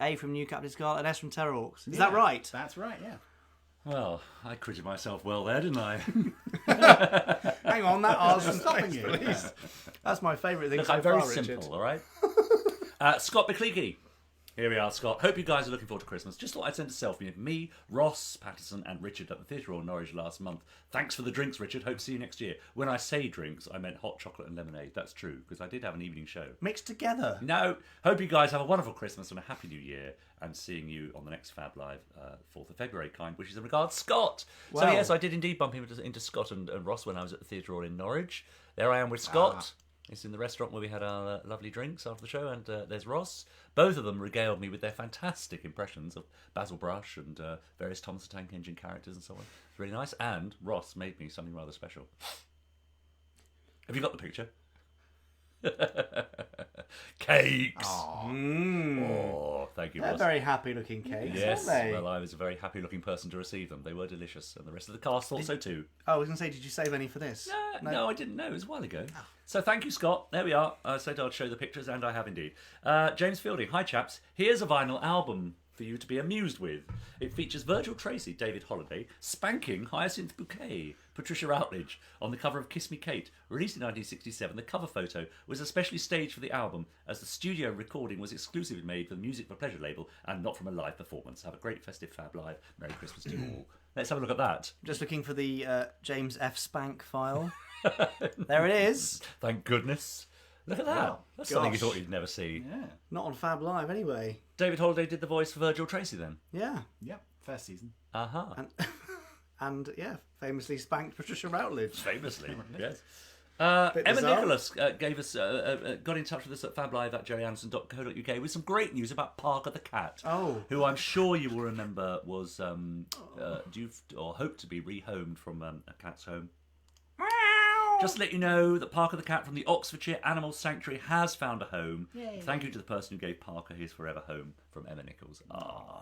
A from New Captain Scarlet, and S from Terrorhawks. Is that right? That's right, yeah. Well, I acquitted myself well there, didn't I? Hang on, that R's from Stopping Space you. Police. That's my favourite thing Look, so I'm very far, simple, Richard. all right? Scott McCleaky. Here we are, Scott. Hope you guys are looking forward to Christmas. Just thought I'd send a selfie of me, Ross, Patterson, and Richard at the Theatre Royal Norwich last month. Thanks for the drinks, Richard. Hope to see you next year. When I say drinks, I meant hot chocolate and lemonade. That's true, because I did have an evening show. Mixed together. No, hope you guys have a wonderful Christmas and a happy New Year. And seeing you on the next Fab Live, 4th of February. Kind wishes and regards, Scott. So Wow. yes, I did indeed bump into Scott and Ross when I was at the Theatre Royal in Norwich. There I am with Scott. It's in the restaurant where we had our lovely drinks after the show, and there's Ross. Both of them regaled me with their fantastic impressions of Basil Brush and various Thomas the Tank Engine characters and so on. It's really nice. And Ross made me something rather special. Have you got the picture? Cakes. Oh, thank you, They're Ross. very happy looking cakes, Yes, aren't they? well, I was a very happy looking person to receive them. They were delicious, and the rest of the cast thought so too. Oh, I was going to say, did you save any for this? No, I didn't know. It was a while ago. So thank you, Scott. There we are. I said I'd show the pictures, and I have indeed. James Fielding. Hi, chaps. Here's a vinyl album for you to be amused with. It features Virgil Tracy, David Holliday, spanking Hyacinth Bouquet, Patricia Routledge, on the cover of Kiss Me Kate. Released in 1967, the cover photo was especially staged for the album, as the studio recording was exclusively made for the Music for Pleasure label and not from a live performance. Have a great festive Fab Live. Merry Christmas to you all. Let's have a look at that. Just looking for the James F. Spank file. There it is. Thank goodness. Look at that. Wow. That's something you Gosh. thought you'd never see. Yeah. Not on Fab Live, anyway. David Holliday did the voice for Virgil Tracy then. Yeah. Yep. First season. Uh-huh. And yeah, famously spanked Patricia Routledge. Famously, yes. Bit Emma bizarre. Nicholas gave us, got in touch with us at fablive@jerryanderson.co.uk with some great news about Parker the cat. Oh. Who I'm sure you will remember was due or hoped to be rehomed from a cat's home. Just to let you know that Parker the cat from the Oxfordshire Animal Sanctuary has found a home. Thank you to the person who gave Parker his forever home from Emma Nichols. Ah,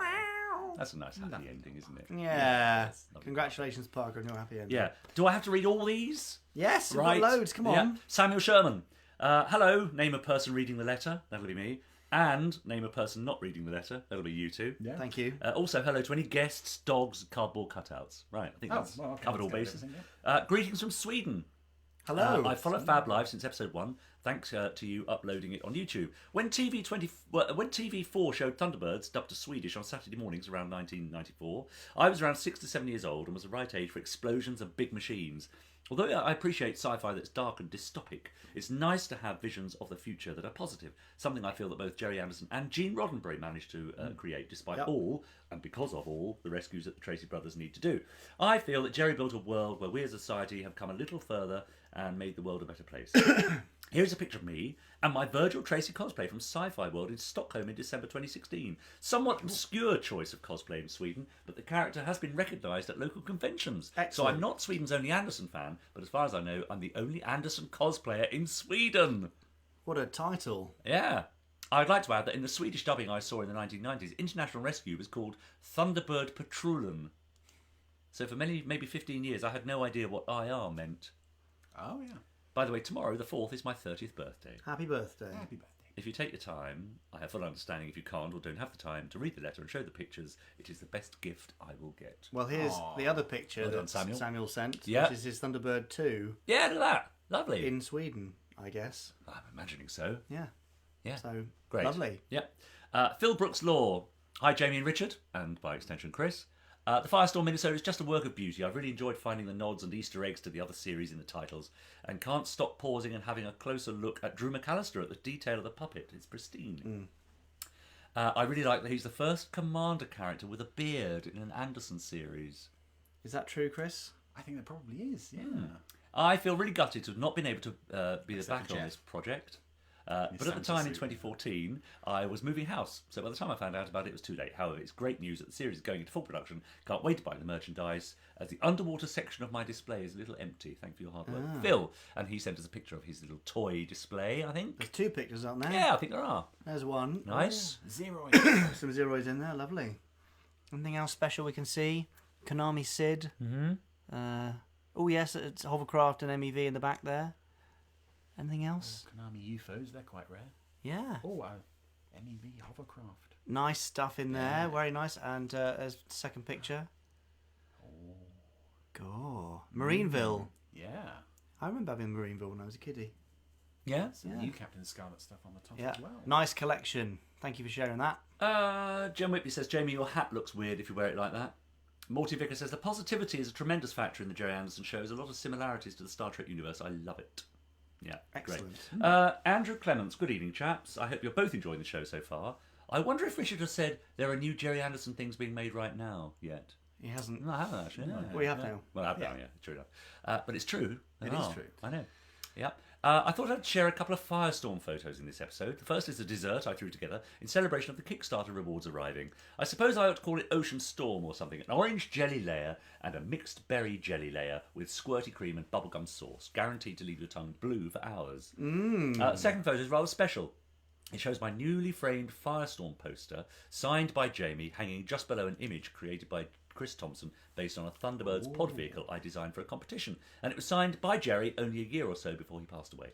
that's a nice happy ending, isn't it? Yeah. Yes, lovely. Congratulations, Parker, on your happy ending. Yeah. Do I have to read all these? Yes, we've Right. got loads. Come on. Yeah. Samuel Sherman. Hello, name of person reading the letter. That'll be me. And name a person not reading the letter. That'll be you two. Yeah. Thank you. Also, hello to any guests, dogs, cardboard cutouts. Right, I think that's okay, covered all that's bases. everything, Greetings from Sweden. Hello. I've followed Fab Live since episode 1. Thanks to you uploading it on YouTube. When TV4 showed Thunderbirds, dubbed to Swedish, on Saturday mornings around 1994, I was around 6 to 7 years old and was the right age for explosions and big machines. Although I appreciate sci-fi that's dark and dystopic, it's nice to have visions of the future that are positive, something I feel that both Gerry Anderson and Gene Roddenberry managed to create, despite all, and because of all, the rescues that the Tracy brothers need to do. I feel that Gerry built a world where we as a society have come a little further and made the world a better place. Here's a picture of me and my Virgil Tracy cosplay from Sci-Fi World in Stockholm in December 2016. Somewhat obscure choice of cosplay in Sweden, but the character has been recognised at local conventions. Excellent. So I'm not Sweden's only Anderson fan, but as far as I know, I'm the only Anderson cosplayer in Sweden. What a title. Yeah. I'd like to add that in the Swedish dubbing I saw in the 1990s, International Rescue was called Thunderbird Patrullen. So for maybe 15 years, I had no idea what IR meant. Oh, yeah. By the way, tomorrow, the 4th, is my 30th birthday. Happy birthday. Happy birthday. If you take the time, I have full understanding if you can't or don't have the time to read the letter and show the pictures, it is the best gift I will get. Well, here's the other picture Well done, that Samuel. sent, Yeah. which is his Thunderbird 2 Yeah, look at that. Lovely. in Sweden, I guess. I'm imagining so. Yeah. Yeah. So, Great. lovely. Yep. Phil Brooks Law. Hi, Jamie and Richard, and by extension, Chris. The Firestorm Minnesota is just a work of beauty. I've really enjoyed finding the nods and Easter eggs to the other series in the titles, and can't stop pausing and having a closer look at Drew McAllister at the detail of the puppet. It's pristine. I really like that he's the first Commander character with a beard in an Anderson series. Is that true, Chris? I think there probably is, yeah. I feel really gutted to have not been able to be the Except back for on Jeff. this project. But at the Santa time in suit. 2014, I was moving house. So by the time I found out about it was too late. However, it's great news that the series is going into full production. Can't wait to buy the merchandise, as the underwater section of my display is a little empty. Thank you for your hard work, Phil. And he sent us a picture of his little toy display, I think. There's 2 pictures on there. Yeah, I think there are. There's one. Nice. Zero. Some zeros in there. Lovely. Anything else special we can see? Konami Sid. Mm-hmm. Oh, yes, it's Hovercraft and MEV in the back there. Anything else? Konami UFOs, they're quite rare. Yeah. Oh, MEV hovercraft. Nice stuff in there. Very nice. And there's the second picture. Oh. Marineville. Yeah. I remember having Marineville when I was a kiddie. Yeah. Some new Captain Scarlet stuff on the top Yeah. as well. Nice collection. Thank you for sharing that. Jen Whitby says, Jamie, your hat looks weird if you wear it like that. Morty Vicker says, the positivity is a tremendous factor in the Gerry Anderson shows. A lot of similarities to the Star Trek universe. I love it. Yeah, Excellent. great. Andrew Clements, good evening, chaps. I hope you're both enjoying the show so far. I wonder if Richard has said there are new Gerry Anderson things being made right now yet. He hasn't. No, I haven't actually. No. We have now. Well, I have now, yeah, true enough. But it's true. It is true. I know. Yeah. I thought I'd share a couple of Firestorm photos in this episode. The first is a dessert I threw together in celebration of the Kickstarter rewards arriving. I suppose I ought to call it Ocean Storm or something. An orange jelly layer and a mixed berry jelly layer with squirty cream and bubblegum sauce, guaranteed to leave your tongue blue for hours. Second photo is rather special. It shows my newly framed Firestorm poster, signed by Jamie, hanging just below an image created by Chris Thompson based on a Thunderbirds pod vehicle I designed for a competition. And it was signed by Gerry only a year or so before he passed away.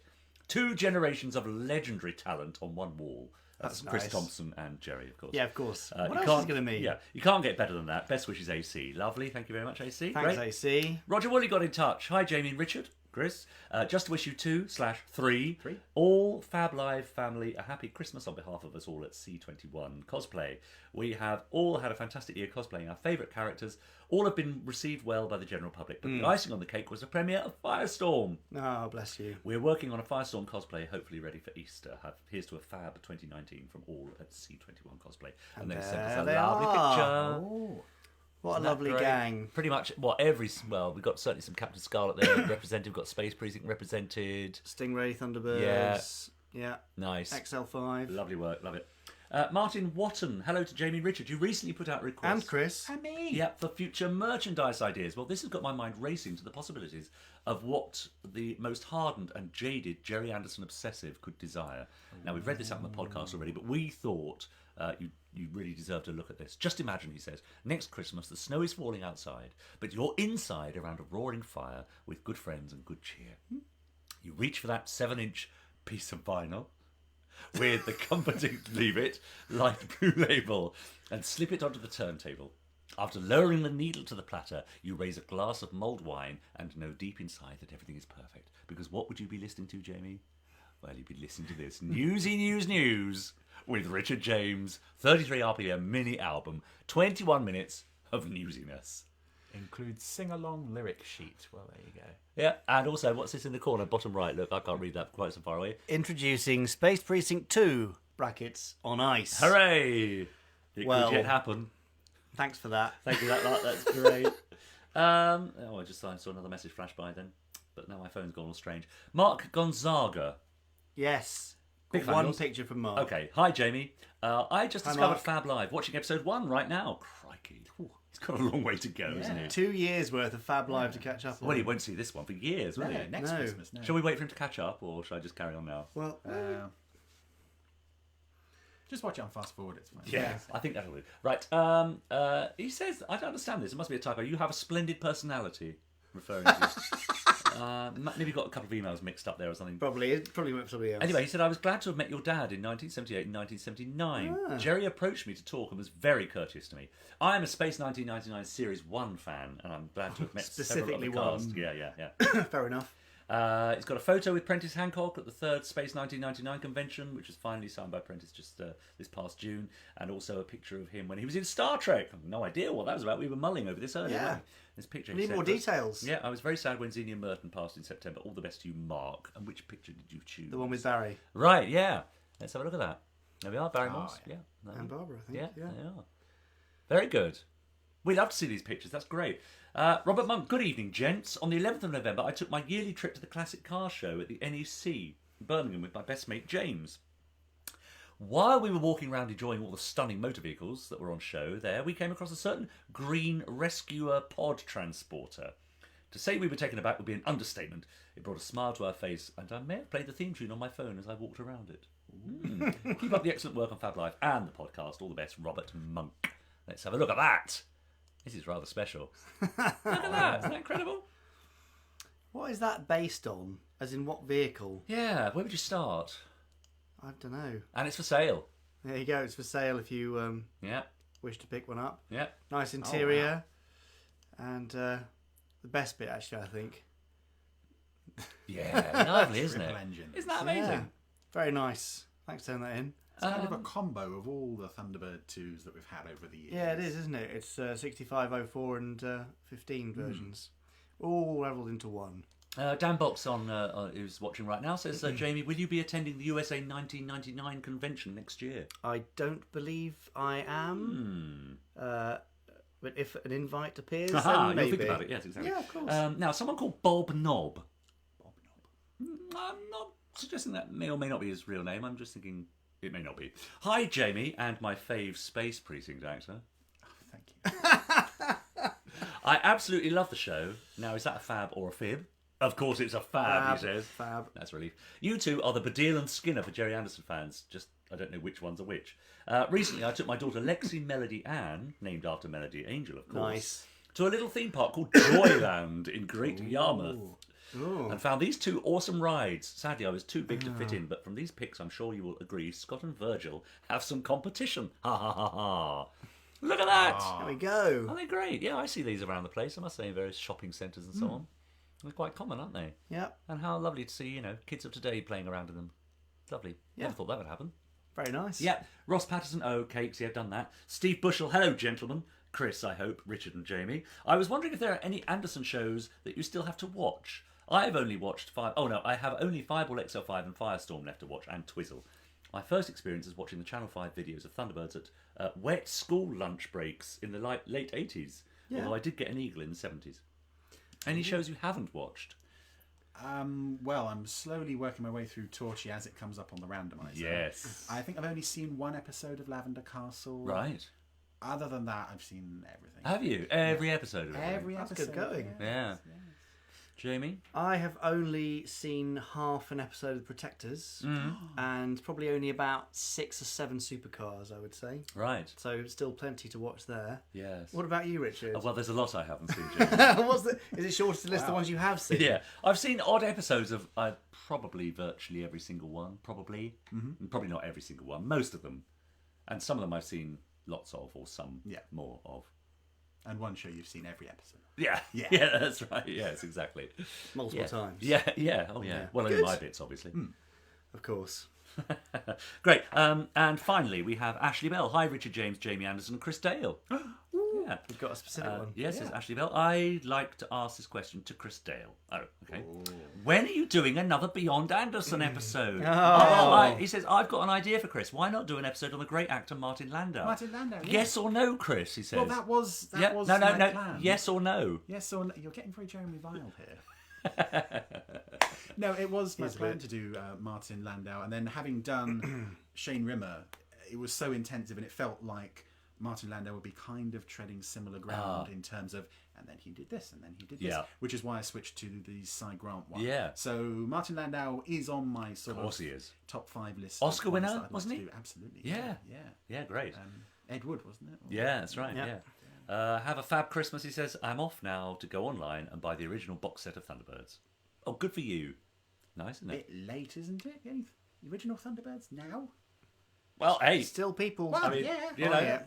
2 generations of legendary talent on one wall. That's Chris nice. Thompson and Gerry, of course. Yeah, of course. You What else can't- is going to mean? Yeah, you can't get better than that. Best wishes, AC. Lovely. Thank you very much, AC. Thanks, Great. AC. Roger Woolley got in touch. Hi, Jamie and Richard. Chris, just to wish you 2/3 all Fab Live family a happy Christmas on behalf of us all at C21 Cosplay. We have all had a fantastic year cosplaying our favourite characters. All have been received well by the general public, but the icing on the cake was the premiere of Firestorm. Oh, bless you. We're working on a Firestorm cosplay, hopefully ready for Easter. Here's to a FAB 2019 from all at C21 Cosplay. And they sent us a there they lovely are. picture. What a Isn't that lovely great? gang. Pretty much, we've got certainly some Captain Scarlet there represented. We've got Space Precinct represented. Stingray, Thunderbirds. Yeah. Nice. XL5. Lovely work, love it. Martin Watton, hello to Jamie and Richard. You recently put out requests. And Chris. And me. Yep, for future merchandise ideas. Well, this has got my mind racing to the possibilities of what the most hardened and jaded Gerry Anderson obsessive could desire. Now, we've read this out on the podcast already, but we thought you really deserve to look at this. Just imagine, he says, next Christmas the snow is falling outside, but you're inside around a roaring fire with good friends and good cheer. You reach for that 7-inch piece of vinyl, with the comforting Leave It light blue label and slip it onto the turntable. After lowering the needle to the platter, you raise a glass of mulled wine and know deep inside that everything is perfect. Because what would you be listening to, Jamie? Well, you'd be listening to this Newsy News with Richard James, 33 RPM mini album, 21 minutes of newsiness. Includes sing-along lyric sheet. Well, there you go. Yeah, and also, what's this in the corner, bottom right? Look, I can't read that quite so far away. Introducing Space Precinct 2, brackets, on ice. Hooray! It Well, could yet happen. Thanks for that. Thank you, that's great. I just saw another message flash by then, but now my phone's gone all strange. Mark Gonzaga. Yes. Big Got fan one of yours. picture from Mark. Okay, hi Jamie. I just Hi, discovered Mark. Fab Live, watching episode 1 right now. Crikey. Ooh, it's got a long way to go, isn't it? 2 years worth of Fab Live to catch up on. Well, he won't see this one for years, will he? Next No. Christmas. No. Shall we wait for him to catch up, or should I just carry on now? Well, Just watch it on fast forward. It's fine. Yeah, I think that'll do. Right. He says, I don't understand this. It must be a typo. You have a splendid personality, referring to. Maybe got a couple of emails mixed up there or something. probably went for somebody else. Anyway, he said, I was glad to have met your dad in 1978 and 1979. Gerry approached me to talk and was very courteous to me. I am a Space 1999 Series 1 fan, and I'm glad to have met Specifically several of the cast. one. Yeah. Fair enough. He's got a photo with Prentice Hancock at the 3rd Space 1999 convention, which was finally signed by Prentice just this past June, and also a picture of him when he was in Star Trek. I've no idea what that was about. We were mulling over this earlier. Yeah. weren't we? This picture. We he need said more was- details. Yeah, I was very sad when Xenia Merton passed in September. All the best to you, Mark. And which picture did you choose? The one with Barry Right, yeah. Let's have a look at that. There we are, Barry Moss. yeah. Yeah. and Barbara, I think. Yeah, they are. Very good. We love to see these pictures. That's great. Robert Monk, good evening, gents. On the 11th of November, I took my yearly trip to the Classic Car Show at the NEC in Birmingham with my best mate, James. While we were walking around enjoying all the stunning motor vehicles that were on show there, we came across a certain green rescuer pod transporter. To say we were taken aback would be an understatement. It brought a smile to our face, and I may have played the theme tune on my phone as I walked around it. Keep up the excellent work on Fab Life and the podcast. All the best, Robert Monk. Let's have a look at that. This is rather special. Look at that. Isn't that incredible? What is that based on? As in what vehicle? Yeah, where would you start? I don't know. And it's for sale. There you go. It's for sale if you Yeah, wish to pick one up. yeah. Nice interior. And the best bit, actually, I think. Yeah, lovely, isn't it? Triple engine. Isn't that amazing? Yeah. Very nice. Thanks for turning that in. It's kind of a combo of all the Thunderbird 2s that we've had over the years. Yeah, it is, isn't it? It's 6504 and 15 versions. All raveled into one. Dan Box who's watching right now says, Jamie, will you be attending the USA 1999 convention next year? I don't believe I am. But if an invite appears, Aha, then you'll maybe. think about it. Yes, exactly. Yeah, of course. Now, someone called Bob Knob. I'm not suggesting that may or may not be his real name. I'm just thinking it may not be. Hi, Jamie, and my fave Space Precinct actor. Thank you. I absolutely love the show. Now, is that a fab or a fib? Of course it's a fab, he says. Fab. That's relief. You two are the Badil and Skinner for Gerry Anderson fans. Just, I don't know which ones are which. Recently, I took my daughter Lexi Melody Ann, named after Melody Angel, of course, Nice. to a little theme park called Joyland in Great Yarmouth. Ooh. And found these two awesome rides. Sadly, I was too big to fit in, but from these pics, I'm sure you will agree, Scott and Virgil have some competition. Ha ha ha ha. Look at that! There we go. Aren't they great? Yeah, I see these around the place, I must say, in various shopping centres and so on. They're quite common, aren't they? Yep. And how lovely to see, kids of today playing around in them. Lovely. Never thought that would happen. Very nice. Yeah. Ross Patterson, cakes, yeah, done that. Steve Bushell, hello, gentlemen. Chris, I hope, Richard and Jamie. I was wondering if there are any Anderson shows that you still have to watch. I've only watched I have only Fireball XL5 and Firestorm left to watch, and Twizzle. My first experience is watching the Channel 5 videos of Thunderbirds at wet school lunch breaks in the late 80s. Yeah. Although I did get an eagle in the 70s. Any shows you haven't watched? Well, I'm slowly working my way through Torchy as it comes up on the randomizer. Yes. I think I've only seen one episode of Lavender Castle. Right. Other than that, I've seen everything. Have you? Every episode of it? Every That's episode. good going. Yeah. Jamie? I have only seen half an episode of Protectors and probably only about 6 or 7 supercars, I would say. Right. So still plenty to watch there. Yes. What about you, Richard? Well, there's a lot I haven't seen, Jamie. Is it shorter to list the ones you have seen? Yeah. I've seen odd episodes of probably virtually every single one. Probably. Mm-hmm. Probably not every single one. Most of them. And some of them I've seen lots of, or some more of. And one show you've seen every episode. Yeah, yeah, that's right. Yes, exactly. Multiple times. Yeah. Oh, yeah. Well, only my bits, obviously. Of course. Great. And finally, we have Ashley Bell. Hi, Richard James, Jamie Anderson, and Chris Dale. Yeah. We've got a specific one. Yes, it's Ashley Bell. I'd like to ask this question to Chris Dale. Oh, okay. When are you doing another Beyond Anderson episode? He says, I've got an idea for Chris. Why not do an episode on the great actor Martin Landau? Martin Landau, yeah. Yes or no, Chris, he says. Well, that was no. my plan. Yes or no? Yes or no. You're getting very Jeremy Vile here. No, it was my plan to do Martin Landau, and then having done Shane Rimmer, it was so intensive, and it felt like Martin Landau would be kind of treading similar ground in terms of, and then he did this, and then he did this, which is why I switched to the Cy Grant one. Yeah. So Martin Landau is on my sort of he is. top 5 list. Oscar winner, wasn't he? Absolutely. Yeah, great. Ed Wood, wasn't it? Yeah, that's right, yeah. Have a fab Christmas, he says. I'm off now to go online and buy the original box set of Thunderbirds. Oh, good for you. Nice, isn't it? Bit late, isn't it? The original Thunderbirds now? Well, hey. Still people. Well, I mean, you know.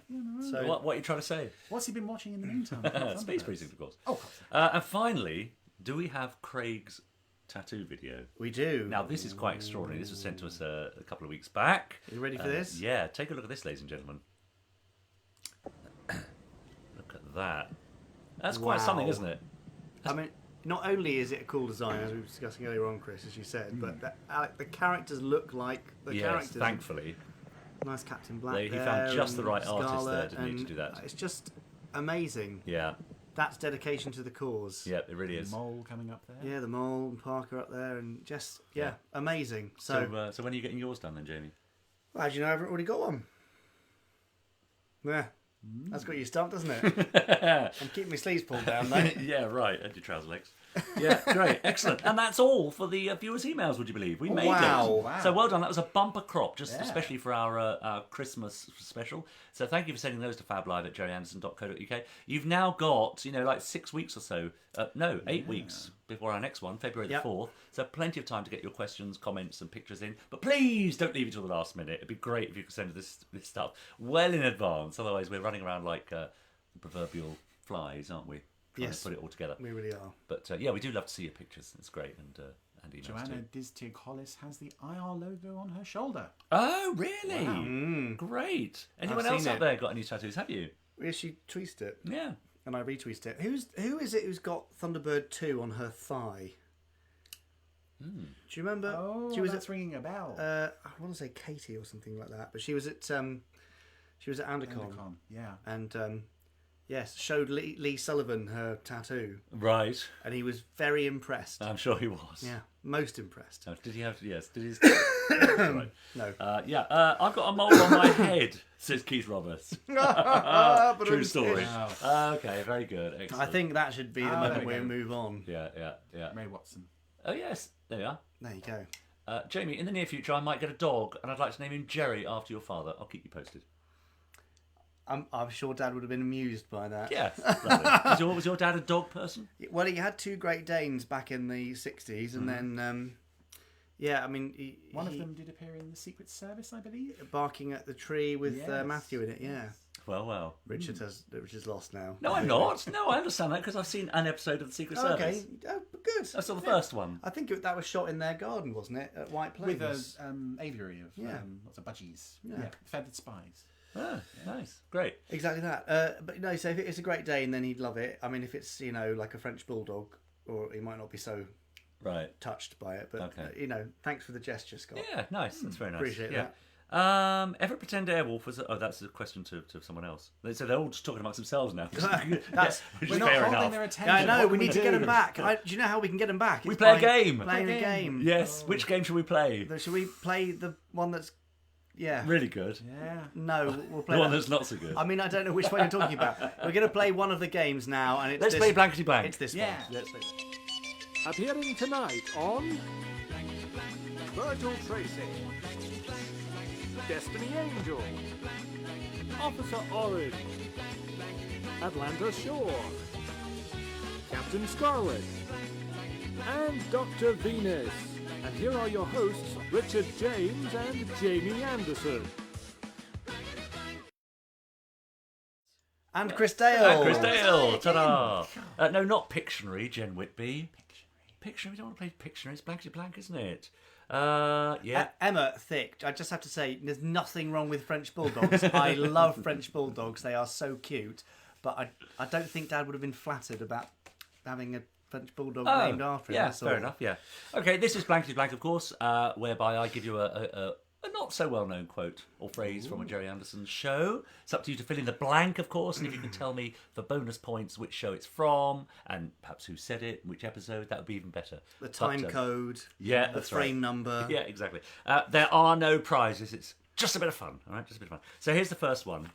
So What are you trying to say? What's he been watching in the meantime? Space Precinct, of course. Oh, and finally, do we have Craig's tattoo video? We do. Now, this is quite extraordinary. This was sent to us a couple of weeks back. Are you ready for this? Yeah, take a look at this, ladies and gentlemen. Look at that. That's quite something, isn't it? I mean, not only is it a cool design, as we were discussing earlier on, Chris, as you said, but the characters look like the characters. Thankfully. Nice Captain Black. He found just the right artist Scarlet, there, didn't he, to do that. It's just amazing. Yeah. That's dedication to the cause. Yeah, it really is. Mole coming up there. Yeah, the Mole and Parker up there, and just amazing. So when are you getting yours done then, Jamie? Well, as you know, I haven't already got one. Yeah. That's got you stumped, doesn't it? I'm keeping my sleeves pulled down, though. Yeah, right. And your trouser legs. Yeah, great. Excellent. And that's all for the viewers' emails, would you believe? We made it. Wow. So well done. That was a bumper crop, just especially for our Christmas special. So thank you for sending those to fablive@gerryanderson.co.uk. You've now got, like 6 weeks or so. 8 weeks before our next one, February the 4th. So plenty of time to get your questions, comments and pictures in. But please don't leave it till the last minute. It'd be great if you could send this stuff well in advance. Otherwise, we're running around like the proverbial flies, aren't we? Trying to put it all together. We really are. But we do love to see your pictures. It's great. And emails Joanna too. Distig Hollis has the IR logo on her shoulder. Oh, really? Wow. Great. Anyone else out there got any tattoos? Have you? Yeah, she tweeted it. Yeah. And I retweeted it. Who is it who's got Thunderbird 2 on her thigh? Do you remember? Oh, she was that's ringing a bell. I want to say Katie or something like that. But she was at Andercon. Yeah. And yes, showed Lee Sullivan her tattoo. Right. And he was very impressed. I'm sure he was. Yeah, most impressed. Oh, did he have? Yes. Did he? Right. No. I've got a mole on my head, says Keith Roberts. True story. Wow. Okay, very good. Excellent. I think that should be the moment we move on. Yeah. Ray Watson. Oh yes, there you are. There you go. Jamie, in the near future, I might get a dog, and I'd like to name him Gerry after your father. I'll keep you posted. I'm sure Dad would have been amused by that. Yeah. Was your dad a dog person? Well, he had 2 Great Danes back in the 60s, and then, One of them did appear in the Secret Service, I believe. Barking at the tree with Matthew in it, yeah. Well. Richard's lost now. No, I'm not. No, I understand that because I've seen an episode of the Secret Service. Okay, oh, good. I saw the first one. I think that was shot in their garden, wasn't it, at White Plains? With an aviary of budgies. Yeah. Feathered spies. Ah, nice. Great. Exactly that. But no, so if it's a Great Dane, then he'd love it. I mean, if it's, like a French Bulldog, or he might not be so touched by it. But, thanks for the gesture, Scott. Yeah, nice. That's very nice. Appreciate that. Ever pretend Airwolf was... that's a question to someone else. So they're all just talking amongst themselves now. We're not holding their attention. I know, we need to get them back. Do you know how we can get them back? We play a game. Playing a game. Yes. Which game should we play? Should we play the one that's... Yeah. Really good. Yeah. No, we'll play the one that's not so good. I mean, I don't know which one you're talking about. We're going to play one of the games now, and it's Let's play Blankety Blank. It's this one. Let's play that. Appearing tonight on Virtual Tracy, Destiny Angel, Officer Orange, Atlanta Shore, Captain Scarlet, and Dr. Venus. And here are your hosts, Richard James and Jamie Anderson. And Chris Dale. And Chris Dale. Ta-da. No, not Pictionary, Jen Whitby. Pictionary. We don't want to play Pictionary. It's Blankety Blank, isn't it? Yeah. Emma Thick, I just have to say, there's nothing wrong with French Bulldogs. I love French Bulldogs. They are so cute. But I don't think Dad would have been flattered about having a French Bulldog named after him. Yeah, that's fair all. enough, yeah. Okay, this is Blankety Blank, of course, whereby I give you a not so well-known quote or phrase from a Gerry Anderson show. It's up to you to fill in the blank, of course, and if you can tell me for bonus points which show it's from, and perhaps who said it, which episode, that would be even better. The time code, yeah, the frame number. Yeah, exactly. There are no prizes. It's just a bit of fun, all right? Just a bit of fun. So here's the first one.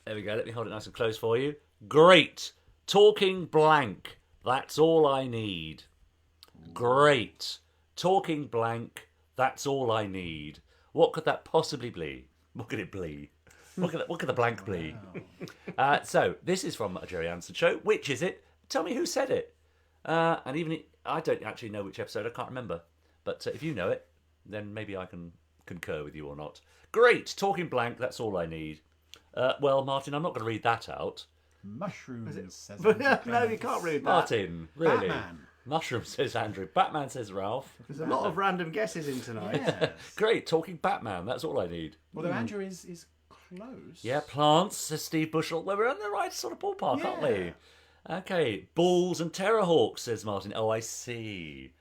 There we go. Let me hold it nice and close for you. Great. Talking blank. That's all I need. Great. Talking blank. That's all I need. What could that possibly be? What could it be? What could the blank be? So this is from a Gerry Anderson show. Which is it? Tell me who said it. And even I don't actually know which episode. I can't remember. But if you know it, then maybe I can concur with you or not. Great. Talking blank. That's all I need. Well, Martin, I'm not going to read that out. Mushrooms, says No, you can't read that. Martin, really? Batman. Mushroom, says Andrew. Batman, says Ralph. There's a lot of random guesses in tonight. Yes. Great, talking Batman. That's all I need. Although Andrew is close. Yeah, plants, says Steve Bushell. Well, we're on the right sort of ballpark, aren't we? Okay, bulls and terrorhawks, says Martin. Oh, I see.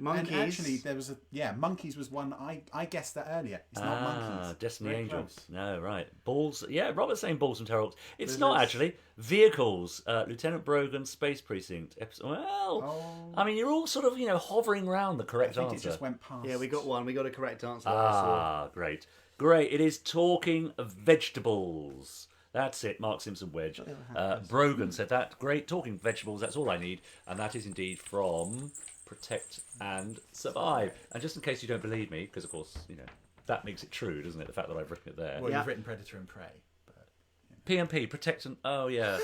Monkeys. And actually, there was monkeys was one I guessed that earlier. It's not monkeys. Destiny Very Angel. close. No, right. Bulls. Yeah, Robert's saying bulls and terrorhawks. It's not actually. Vehicles. Lieutenant Brogan, Space Precinct. Well, I mean, you're all sort of, hovering around the correct I think answer. it just went past. Yeah, we got one. We got a correct answer. Great. Great. It is talking vegetables. That's it. Mark Simpson Wedge. Brogan said that. Great. Talking vegetables. That's all I need. And that is indeed from Protect and Survive. And just in case you don't believe me, because of course, that makes it true, doesn't it? The fact that I've written it there. Well, you've written Predator and Prey. But, PMP, Protect and... Oh, yeah.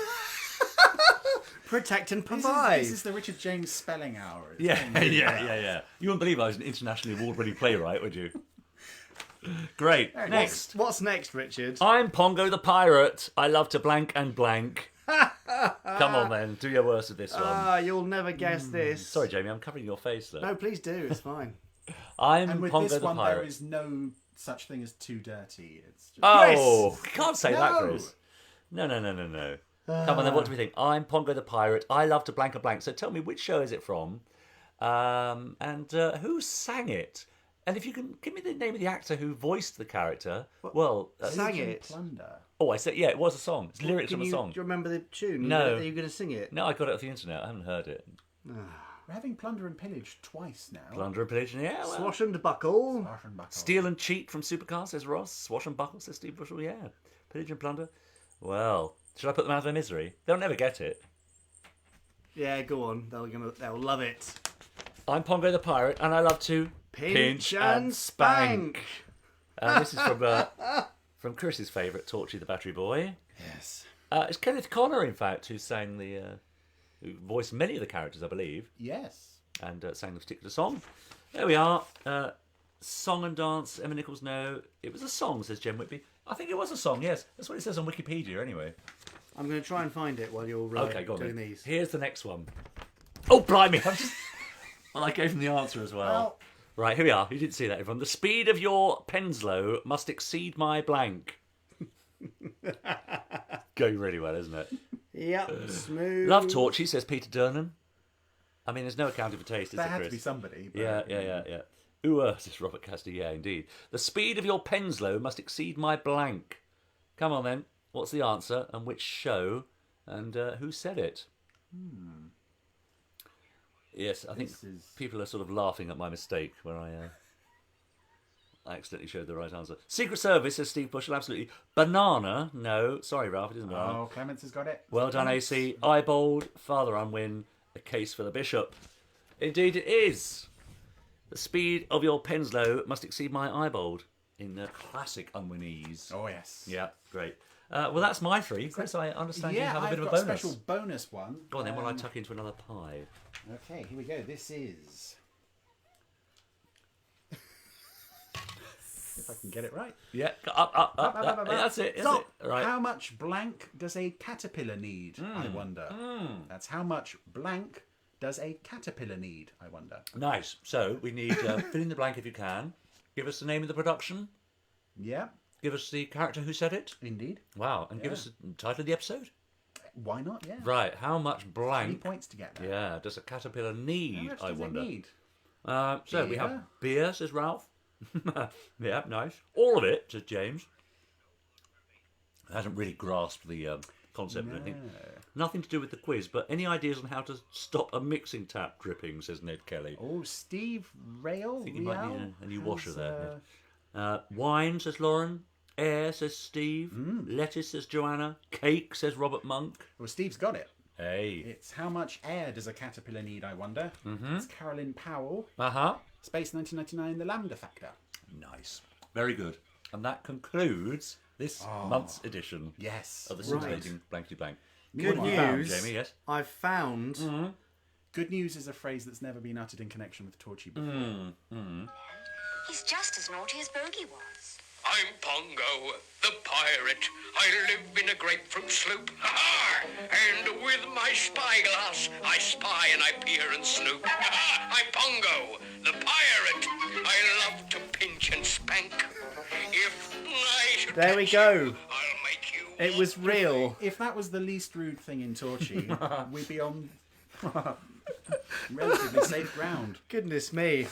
Protect and Provide. This is the Richard James spelling hour. Yeah. You wouldn't believe I was an internationally award-winning playwright, would you? Great. Next. What's next, Richard? I'm Pongo the Pirate. I love to blank and blank. Come on, then. Do your worst of this one. You'll never guess this. Sorry, Jamie. I'm covering your face, though. No, please do. It's fine. I'm and with Pongo this the one, Pirate. there is no such thing as too dirty. It's just... Oh, you can't say that, No. Chris. No. Come on, then. What do we think? I'm Pongo the Pirate. I love to blank and blank. So tell me, which show is it from? And who sang it? And if you can give me the name of the actor who voiced the character, sang it. Plunder. Oh, I said, yeah, it was a song. It's lyrics from a song. Do you remember the tune? No. Are you going to sing it? No, I got it off the internet. I haven't heard it. We're having Plunder and Pillage twice now. Plunder and Pillage, yeah. Well. Swash and Buckle. Steal and Cheat from Supercar, says Ross. Swash and Buckle, says Steve Bushell, yeah. Pillage and Plunder. Well, should I put them out of their misery? They'll never get it. Yeah, go on. They'll love it. I'm Pongo the Pirate, and I love to pinch and spank. This is from Chris's favourite, Torchy the Battery Boy. Yes. It's Kenneth Connor, in fact, who voiced many of the characters, I believe. Yes. And sang the particular song. There we are. Song and dance. Emma Nichols, no. It was a song, says Jen Whitby. I think it was a song, yes. That's what it says on Wikipedia, anyway. I'm going to try and find it while you're okay, go on, doing then. these. Here's the next one. Oh, blimey. Well, I gave him the answer as well. Right, here we are. You didn't see that, everyone. The speed of your Penslow must exceed my blank. Going really well, isn't it? Yep, smooth. Love Torchy, says Peter Durnan. I mean, there's no accounting for taste, is there, There had Chris? to be somebody. But... Yeah. Ooh, says Robert Castor. Yeah, indeed. The speed of your Penslow must exceed my blank. Come on, then. What's the answer, and which show, and who said it? Yes, I think people are sort of laughing at my mistake where I accidentally showed the right answer. Secret Service, says Steve Bushell, absolutely. Banana, no. Sorry, Ralph, it isn't banana. Oh, Clements has got it. Well done, AC. Eyebold, Father Unwin, a case for the bishop. Indeed it is. The speed of your Penslow must exceed my eyeball in the classic unwinnies. Oh, yes. Yeah, great. Well, that's my 3. Chris, I understand you have a bit of a I've got bonus. a special bonus one. Go on then, while I tuck into another pie. Okay, here we go. This is... if I can get it right. Yeah, up. That's it. That's Stop! it. Right. How much blank does a caterpillar need, I wonder? That's how much blank does a caterpillar need, I wonder? Nice. So we need fill in the blank if you can. Give us the name of the production. Yeah, Give us the character who said it. indeed. Wow. And give us the title of the episode. Why not? Yeah. Right. How much 20 blank points to get there. yeah, does a caterpillar How need, much I does wonder? it need? So we have Beer? beer, says Ralph. Yeah, nice. All of it, says James. Hasn't really grasped the concept, I think. Nothing to do with the quiz, but any ideas on how to stop a mixing tap dripping, says Ned Kelly. Oh, Steve Rail. I think you might need a new washer has, there, Ned. Wine, says Lauren. Air, says Steve. Lettuce, says Joanna. Cake, says Robert Monk. Well, Steve's got it. Hey. It's how much air does a caterpillar need, I wonder? It's Carolyn Powell. Uh-huh. Space 1999, the Lambda Factor. Nice. Very good. And that concludes this month's edition Yes. of the Scintillating Blankety Blank. Good What have you found, news. Jamie, yes? I've found Good news is a phrase that's never been uttered in connection with Torchy before. He's just as naughty as Bogey was. I'm Pongo, the pirate. I live in a grapefruit sloop. Ha-ha! And with my spyglass, I spy and I peer and snoop. Ha-ha! I'm Pongo, the pirate. I love to pinch and spank. If I should There we catch go. you, I'll make you... It was real. If that was the least rude thing in Torchy, we'd be on relatively safe ground. Goodness me.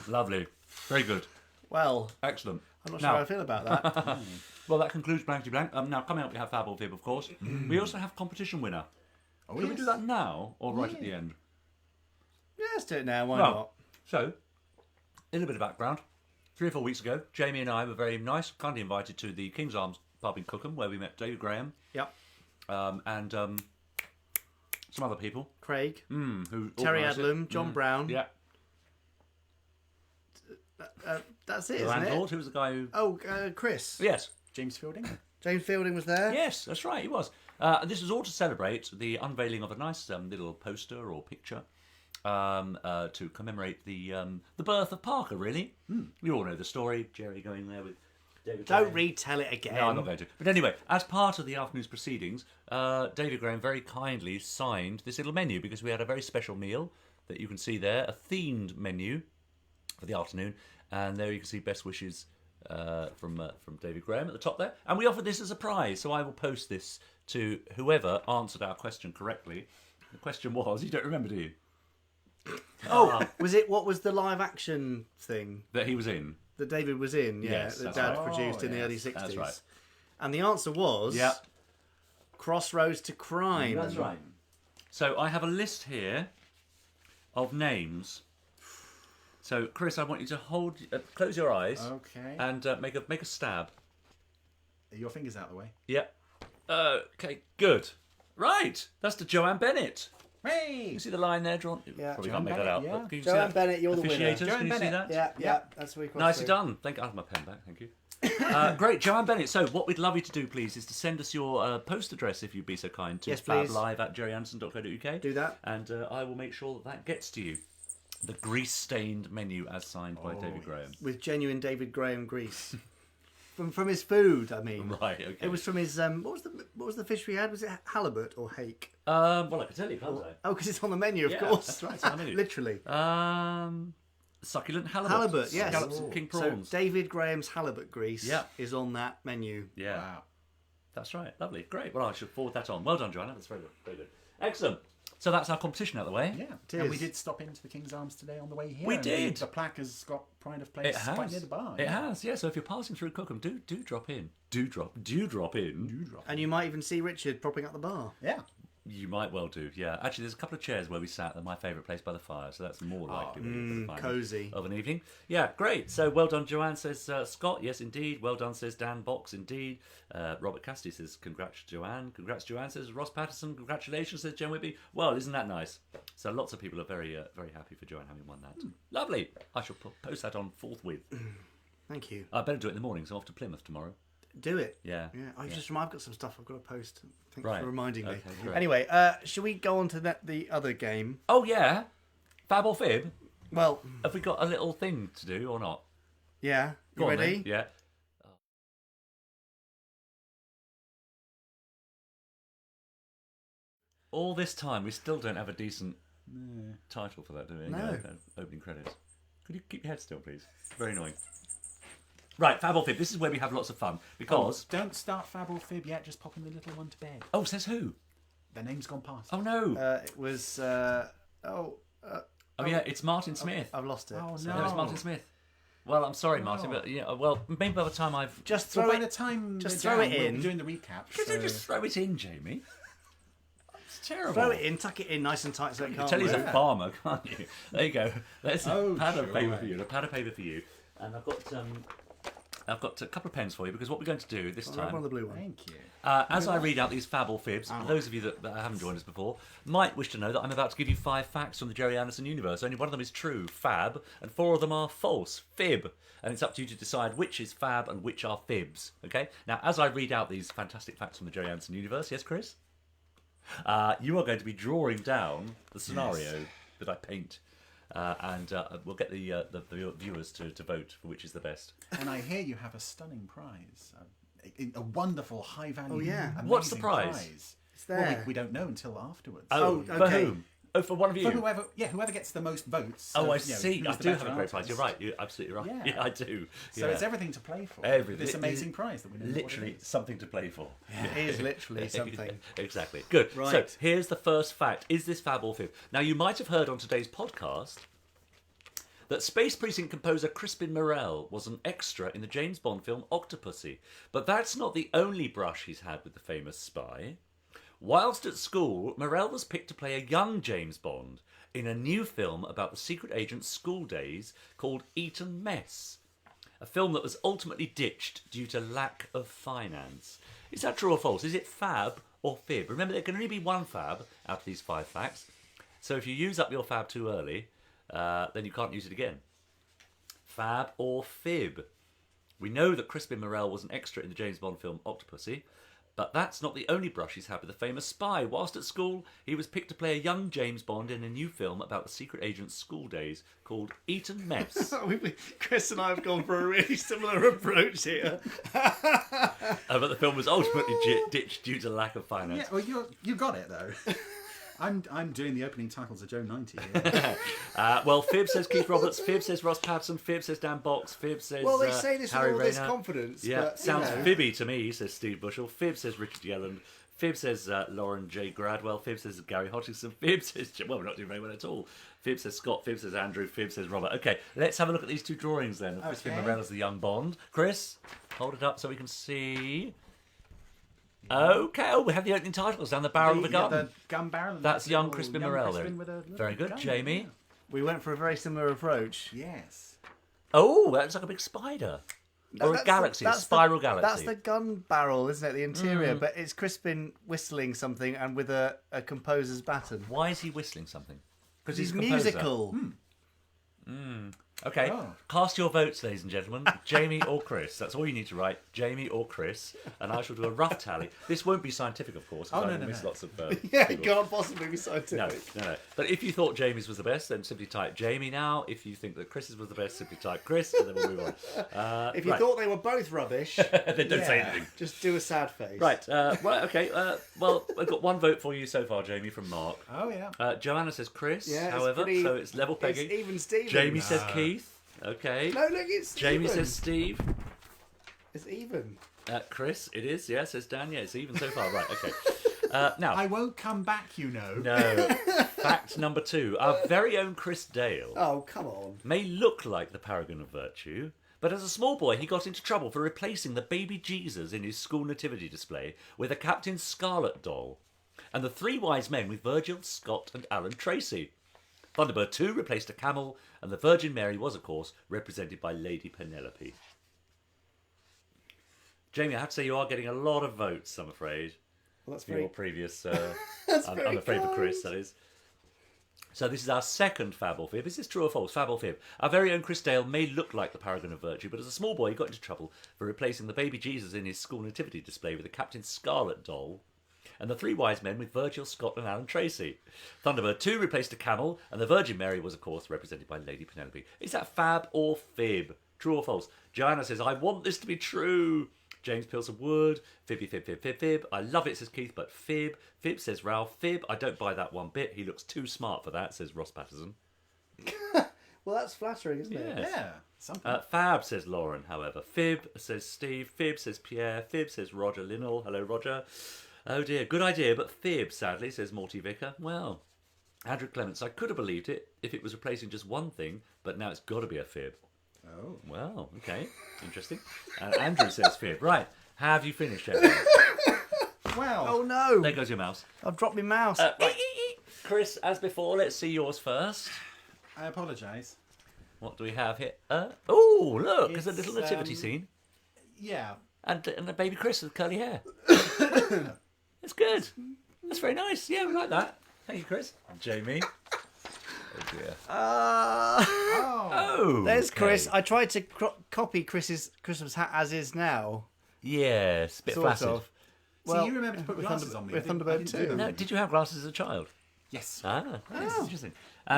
Lovely. Very good. Well, Excellent. I'm not sure how I feel about that. Well, that concludes Blankety Blank. Now, coming up, we have Fab or Fib, of course. We also have competition winner. Oh, Can we do that now or right at the end? Yeah, let's do it now. Why Well, not? So, a little bit of background. 3 or 4 weeks ago, Jamie and I were very nice, kindly invited to the King's Arms pub in Cookham, where we met David Graham Yep. and some other people. Craig, Who Terry organised it. Adlam, John Brown. Yeah. That's it, The isn't landlord, it? who was the guy who... Oh, Chris. Yes. James Fielding? James Fielding was there. Yes, that's right, he was. And this was all to celebrate the unveiling of a nice little poster or picture to commemorate the birth of Parker, really. You all know the story, Gerry going there with David Don't Graham. retell it again. No, I'm not going to. But anyway, as part of the afternoon's proceedings, David Graham very kindly signed this little menu because we had a very special meal that you can see there, a themed menu for the afternoon, and there you can see best wishes from David Graham at the top there. And we offered this as a prize, so I will post this to whoever answered our question correctly. The question was, you don't remember, do you? Oh, was it? What was the live action thing That he was in. that David was in? Yeah, Yes, that that's Dad right. produced in the yes, early 60s. that's right. And the answer was Crossroads to Crime. That's right. So I have a list here of names. So Chris, I want you to close your eyes Okay. and make a stab. Your fingers out of the way. Yep. Okay, good. Right, that's to Joanne Bennett. Hey! You see the line there drawn? You Yeah. probably Joanne can't make that out. Bennett, But can you Joanne see that? Bennett, you're the winner. Officiators, Joanne can you see Bennett. that? Yeah, that's where we Nicely done. I have my pen back, thank you. Great, Joanne Bennett. So what we'd love you to do, please, is to send us your post address, if you'd be so kind, to Yes, please. fablive@gerryanderson.co.uk. Do that. And I will make sure that gets to you. The grease-stained menu as signed by David Graham. With genuine David Graham grease. from his food, I mean. Right, okay. It was from his what was the fish we had? Was it halibut or hake? Well, I can tell you, can't Oh, because it's on the menu, of Yeah, course. that's right, it's on the menu. Literally. I? Succulent halibut. Halibut, yes. Scallops and king So prawns. David Graham's halibut grease Yeah. is on that menu. Yeah. Wow. That's right. Lovely. Great. Well, I should forward that on. Well done, Joanna. That's very good. Very good. Excellent. So that's our competition out of the way. Yeah. It And we is. did stop into the King's Arms today on the way here. We and did. The plaque has got pride of It place has. quite near the bar. It has. Yeah. So if you're passing through Cookham, do drop in. Do drop in. And you might even see Richard propping up the bar. Yeah. You might well do, yeah. Actually, there's a couple of chairs where we sat at my favourite place by the fire, so that's more likely the final cosy of an evening. Yeah, great. So well done, Joanne, says Scott. Yes, indeed. Well done, says Dan Box, indeed. Robert Cassidy says, congrats, Joanne. Congrats, Joanne, says Ross Patterson. Congratulations, says Jen Whitby. Well, isn't that nice? So lots of people are very very happy for Joanne having won that. Lovely. I shall post that on forthwith. Thank you. I better do it in the morning, so I'm off to Plymouth tomorrow. Do it. Yeah. I've got some stuff I've got to post. Thanks Right. for reminding me. Okay, great. Anyway, should we go on to the other game? Oh, yeah. Fab or Fib? Well, Have we got a little thing to do or not? yeah. You Go on, ready? then. Yeah. All this time, we still don't have a decent title for that, do we? No. Opening credits. Could you keep your head still, please? Very annoying. Right, Fab or Fib. This is where we have lots of fun because. Don't start Fab or Fib yet, just popping the little one to bed. Oh, says who? Their name's gone past. Oh no. It was. Oh yeah, it's Martin Smith. I've lost it. Oh, So- no. No, it's Martin Smith. Well, I'm sorry, Martin, but yeah. Well, maybe by the time I've Just throw By the it. time just we're throw down, it we'll in. be doing the recap. Could you just throw it in, Jamie? It's terrible. Throw it in, tuck it in nice and tight so it can't Tell he's move. a farmer, can't you? There you go. There's a Oh, pad of sure. paper for you, and a pad of paper for you, and I've got a couple of pens for you because what we're going to do this I'll have time. one of the blue ones. Thank you. As I read out these Fab or Fibs, those of you that haven't joined us before might wish to know that I'm about to give you 5 facts from the Gerry Anderson universe. Only one of them is true, Fab, and 4 of them are false, Fib. And it's up to you to decide which is Fab and which are Fibs. Okay? Now, as I read out these fantastic facts from the Gerry Anderson universe, yes, Chris? You are going to be drawing down the scenario that I paint. And we'll get the viewers to vote for which is the best. And I hear you have a stunning prize. A wonderful, high-value, Oh, yeah. amazing What's the prize? It's Well, there. we don't know until afterwards. Oh, For okay. whom? Oh, for one of you. For whoever gets the most votes. Oh, I of, you know, see. who's I the do better have a great prize. artist. You're right. You're absolutely right. Yeah. Yeah, I do. So Yeah. it's everything to play for. Everything. This amazing prize that we know what it Literally is. something to play for. It is literally something. Exactly. Good. Right. So here's the first fact. Is this Fab or Fib? Now, you might have heard on today's podcast that Space Precinct composer Crispin Morel was an extra in the James Bond film Octopussy. But that's not the only brush he's had with the famous spy. Whilst at school, Morel was picked to play a young James Bond in a new film about the secret agent's school days called Eton Mess, a film that was ultimately ditched due to lack of finance. Is that true or false? Is it Fab or Fib? Remember, there can only be one Fab out of these 5 facts. So if you use up your Fab too early, then you can't use it again. Fab or Fib? We know that Crispin Morel was an extra in the James Bond film Octopussy, but that's not the only brush he's had with the famous spy. Whilst at school, he was picked to play a young James Bond in a new film about the secret agent's school days called Eton Mess. Chris and I have gone for a really similar approach here. But the film was ultimately ditched due to lack of finance. Yeah, well, you got it though. I'm doing the opening titles of Joe 90. Well, Fib says Keith Roberts, Fib says Ross Patterson, Fib says Dan Box, Fib says Well, they say this Harry with all this Rayner. confidence. Yeah, but, sounds you know. fibby to me, says Steve Bushell. Fib says Richard Yelland. Fib says Lauren J. Gradwell. Fib says Gary Hodgson. Fib says... Well, we're not doing very well at all. Fib says Scott. Fib says Andrew. Fib says Robert. Okay, let's have a look at these 2 drawings then. Of Crispin Morel as the young Bond. Chris, hold it up so we can see... Okay, oh, we have the opening titles down the barrel of a gun. The gun barrel. And That's the young little Crispin young Morel Crispin there. with a little Very good. gun, Jamie? yeah. We went for a very similar approach. Yes. Oh, that's like a big spider. Or a That's galaxy, the- a spiral that's galaxy. That's the gun barrel, isn't it? The interior, but it's Crispin whistling something and with a composer's baton. Why is he whistling something? Because He's a composer. musical. Okay, Oh. cast your votes, ladies and gentlemen. Jamie or Chris. That's all you need to write. Jamie or Chris. And I shall do a rough tally. This won't be scientific, of course, because Oh, I no, no, miss no. lots of Yeah, it people. can't possibly be No, scientific. no. But if you thought Jamie's was the best, then simply type Jamie now. If you think that Chris's was the best, simply type Chris, and then we'll move on. If you right. thought they were both rubbish, then don't say anything. just do a sad face. Right, okay. Well, I've got one vote for you so far, Jamie, from Mark. Oh yeah. Joanna says Chris, Yeah, it's however, pretty- so it's level pegging. It's even Steven. Jamie says Keith. Okay. No, look, it's Jamie even. says Steve. It's even. Chris, it is. Yeah, says Dan. Yeah, it's even so far. Right, okay. Now, I won't come back, you know. no. Fact number 2. Our very own Chris Dale Oh, come on. may look like the paragon of virtue, but as a small boy, he got into trouble for replacing the baby Jesus in his school nativity display with a Captain Scarlet doll. And The Three Wise Men with Virgil, Scott and Alan Tracy. Thunderbird 2 replaced a camel, and the Virgin Mary was, of course, represented by Lady Penelope. Jamie, I have to say you are getting a lot of votes, I'm afraid. Well, that's for very... your previous... that's I'm very afraid for Chris, that is. So this is our second fab or fib. Is this true or false? Fab or fib? Our very own Chris Dale may look like the paragon of virtue, but as a small boy he got into trouble for replacing the baby Jesus in his school nativity display with a Captain Scarlet doll, and the Three Wise Men with Virgil, Scott and Alan Tracy. Thunderbird 2 replaced a camel, and the Virgin Mary was, of course, represented by Lady Penelope. Is that fab or fib? True or false? Joanna says, I want this to be true. James Pilson Wood, fibby fib fib fib fib. I love it, says Keith, but fib. Fib, says Ralph. Fib, I don't buy that one bit. He looks too smart for that, says Ross Patterson. Well, that's flattering, isn't it? Yeah. Something. Fab, says Lauren, however. Fib, says Steve. Fib, says Pierre. Fib, says Roger Linnell. Hello, Roger. Oh dear, good idea, but fib, sadly, says Morty Vicker. Well, Andrew Clements, I could have believed it if it was replacing just one thing, but now it's got to be a fib. Oh. Well, okay. Interesting. Andrew says fib. Right. Have you finished, everyone? Well. Oh no! There goes your mouse. I've dropped my mouse. Right. Chris, as before, let's see yours first. I apologise. What do we have here? Oh, look, there's a little nativity scene. Yeah. And a baby Chris with curly hair. It's good. That's very nice. Yeah, we like that. Thank you, Chris. Jamie. Oh dear. Oh. There's okay. Chris. I tried to copy Chris's Christmas hat as is now. Yes, a bit Sort flaccid. of. Well, you remember to put glasses on me. With Thunderbird 2. No, did you have glasses as a child? Yes. That's interesting.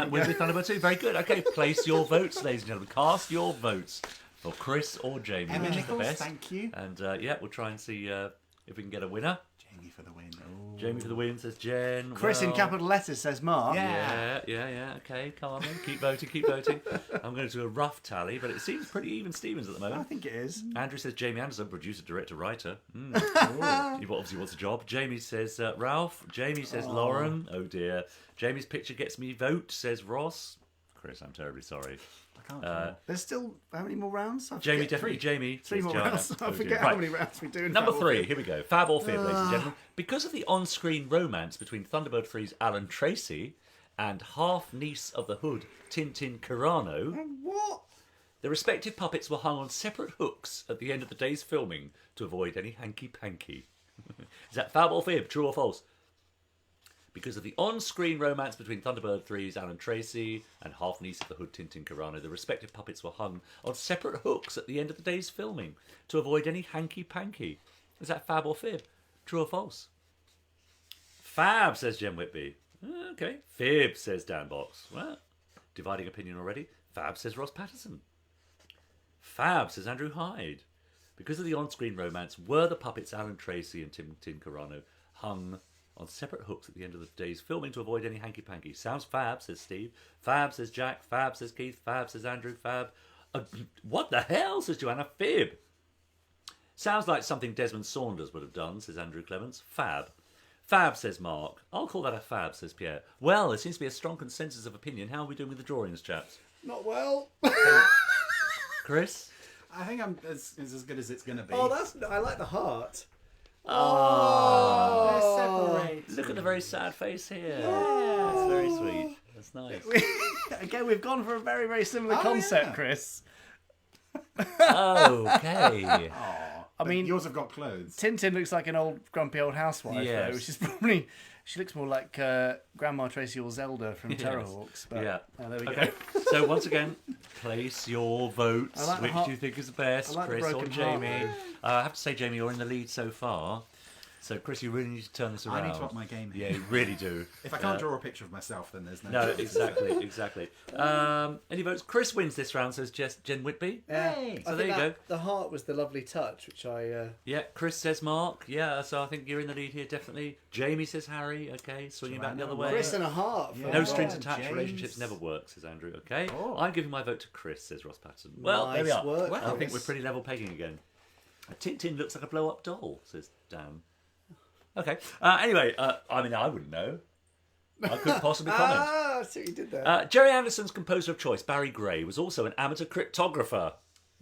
With Thunderbird 2, very good. Okay, place your votes, ladies and gentlemen. Cast your votes for Chris or Jamie. Emma which is the Nichols, best. thank you. And we'll try and see if we can get a winner. Jamie for the win. Oh. Jamie for the win, says Jen. Chris in capital letters says Mark. Yeah. Okay, come on then. Keep voting. I'm going to do a rough tally, but it seems pretty even Stevens at the moment. I think it is. Andrew says Jamie Anderson, producer, director, writer. He obviously wants a job. Jamie says Ralph. Jamie says Lauren. Oh dear. Jamie's picture gets me vote, says Ross. Chris, I'm terribly sorry. I can't. There's still how many more rounds? Jamie, definitely Jamie. Three more Joanna. rounds. I Oh, forget dear. how Right. many rounds we do. In Number Fab or 3, Fib. here we go. Fab or Fib, ladies and gentlemen. Because of the on-screen romance between Thunderbird 3's Alan Tracy and half-niece of the Hood, Tintin Carano, What? the respective puppets were hung on separate hooks at the end of the day's filming to avoid any hanky-panky. Is that Fab or Fib? True or false? Because of the on-screen romance between Thunderbird 3's Alan Tracy and half-niece of the Hood, Tintin Carano, the respective puppets were hung on separate hooks at the end of the day's filming to avoid any hanky-panky. Is that Fab or Fib? True or false? Fab, says Jen Whitby. Okay. Fib, says Dan Box. Well, dividing opinion already. Fab, says Ross Patterson. Fab, says Andrew Hyde. Because of the on-screen romance, were the puppets Alan Tracy and Tintin Carano hung on separate hooks at the end of the day's filming to avoid any hanky-panky? Sounds fab, says Steve. Fab, says Jack. Fab, says Keith. Fab, says Andrew. Fab. What the hell, says Joanna. Fib. Sounds like something Desmond Saunders would have done, says Andrew Clements. Fab. Fab, says Mark. I'll call that a fab, says Pierre. Well, there seems to be a strong consensus of opinion. How are we doing with the drawings, chaps? Not well. Chris? I think I'm as good as it's going to be. Oh, I like the heart. They're separated. Look at the very sad face here. Yeah. That's very sweet. That's nice. Again, we've gone for a very, very similar concept, Chris. Okay. I mean, yours have got clothes. Tintin looks like an old grumpy old housewife, Yes. though, which is probably... She looks more like Grandma Tracy or Zelda from Terrorhawks. But, Yeah. there we Okay. go. So once again, place your votes. I like the Which heart- do you think is the best, I like the Chris or broken heart, Jamie? I have to say, Jamie, you're in the lead so far. So, Chris, you really need to turn this around. I need to up my game here. Yeah, you really do. If I can't draw a picture of myself, then there's no... No, chance. exactly. Any votes? Chris wins this round, says Jen Whitby. Hey! So there you go. The heart was the lovely touch, which I... Yeah, Chris says Mark. Yeah, so I think you're in the lead here, definitely. Jamie says Harry. Okay, swinging back the other way. Chris and a heart. Yeah. No strings attached. James. Relationships never work, says Andrew. Okay, Oh. I'm giving my vote to Chris, says Ross Patterson. Well, there we Nice are. work, I think Chris. we're pretty level pegging again. Tintin looks like a blow-up doll, says Dan. Okay. Anyway, I mean, I wouldn't know. I couldn't possibly comment. I see what you did there. Gerry Anderson's composer of choice, Barry Gray, was also an amateur cryptographer.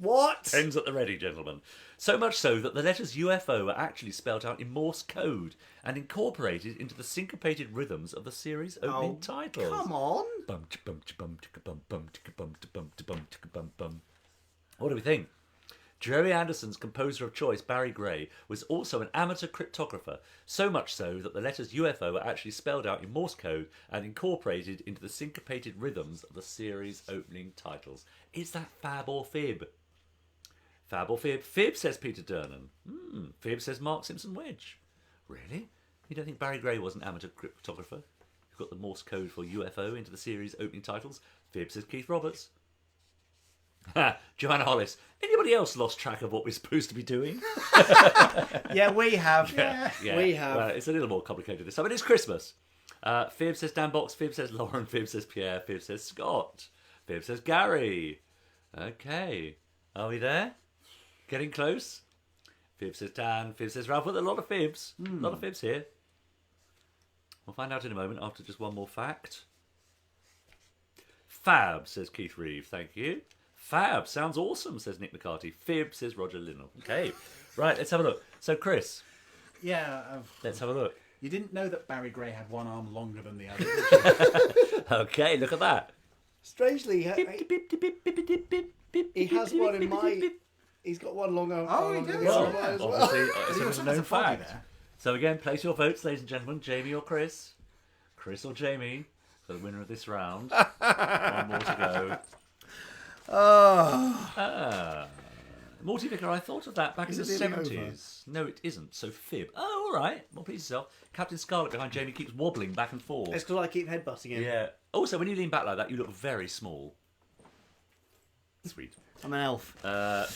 What? Pens at the ready, gentlemen. So much so that the letters UFO are actually spelled out in Morse code and incorporated into the syncopated rhythms of the series opening titles. Come on. Bum, chicka, bum, chicka, bum, chicka, bum, bum, chicka, bum, chicka, bum, chicka, bum, chicka, bum, bum. What do we think? Gerry Anderson's composer of choice, Barry Gray, was also an amateur cryptographer, so much so that the letters UFO are actually spelled out in Morse code and incorporated into the syncopated rhythms of the series opening titles. Is that fab or fib? Fab or fib? Fib, says Peter Durnan. Fib, says Mark Simpson Wedge. Really? You don't think Barry Gray was an amateur cryptographer who got the Morse code for UFO into the series opening titles? Fib, says Keith Roberts. Joanna Hollis. Anybody else lost track of what we're supposed to be doing? Yeah, we have. Yeah. We have. Well, it's a little more complicated this time. It is Christmas. Fib says Dan Box. Fib says Lauren. Fib says Pierre. Fib says Scott. Fib says Gary. Okay. Are we there? Getting close? Fib says Dan. Fib says Ralph. With a lot of fibs. A lot of fibs here. We'll find out in a moment after just one more fact. Fab, says Keith Reeve. Thank you. Fab, sounds awesome, says Nick McCarty. Fib, says Roger Linnell. Okay, right, let's have a look. So, Chris. Yeah. Let's have a look. You didn't know that Barry Gray had one arm longer than the other, did you? Okay, look at that. Strangely, he has one in my... He's got one longer Oh, he arm does? than the other Well, as well. obviously, it's a known There's a body fact. there. So, again, place your votes, ladies and gentlemen. Jamie or Chris? Chris or Jamie for the winner of this round. One more to go. Morty Vicker, I thought of that back in the it nearly 70s. No, it isn't. So fib. Oh, all right. Well, please yourself. Captain Scarlet behind Jamie keeps wobbling back and forth. It's because I keep headbutting him. Yeah. Also, when you lean back like that, you look very small. Sweet. I'm an elf.